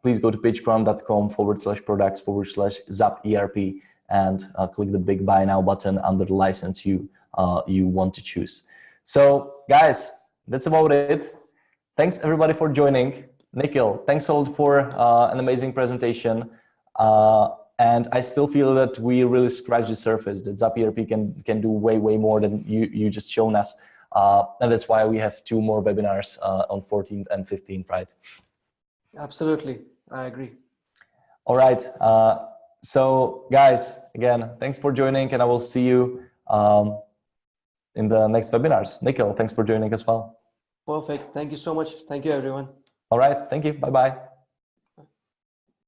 please go to pitchground.com/products/ZapERP and click the big buy now button under the license you want to choose. So, guys, that's about it. Thanks everybody for joining. Nikhil, thanks a lot for an amazing presentation. And I still feel that we really scratched the surface, that ZapERP can do way more than you just shown us. And that's why we have two more webinars on 14th and 15th, right? Absolutely, I agree. All right. So guys, again, thanks for joining, and I will see you in the next webinars. Nikhil, thanks for joining as well. Perfect. Thank you so much. Thank you, everyone. All right. Thank you. Bye-bye.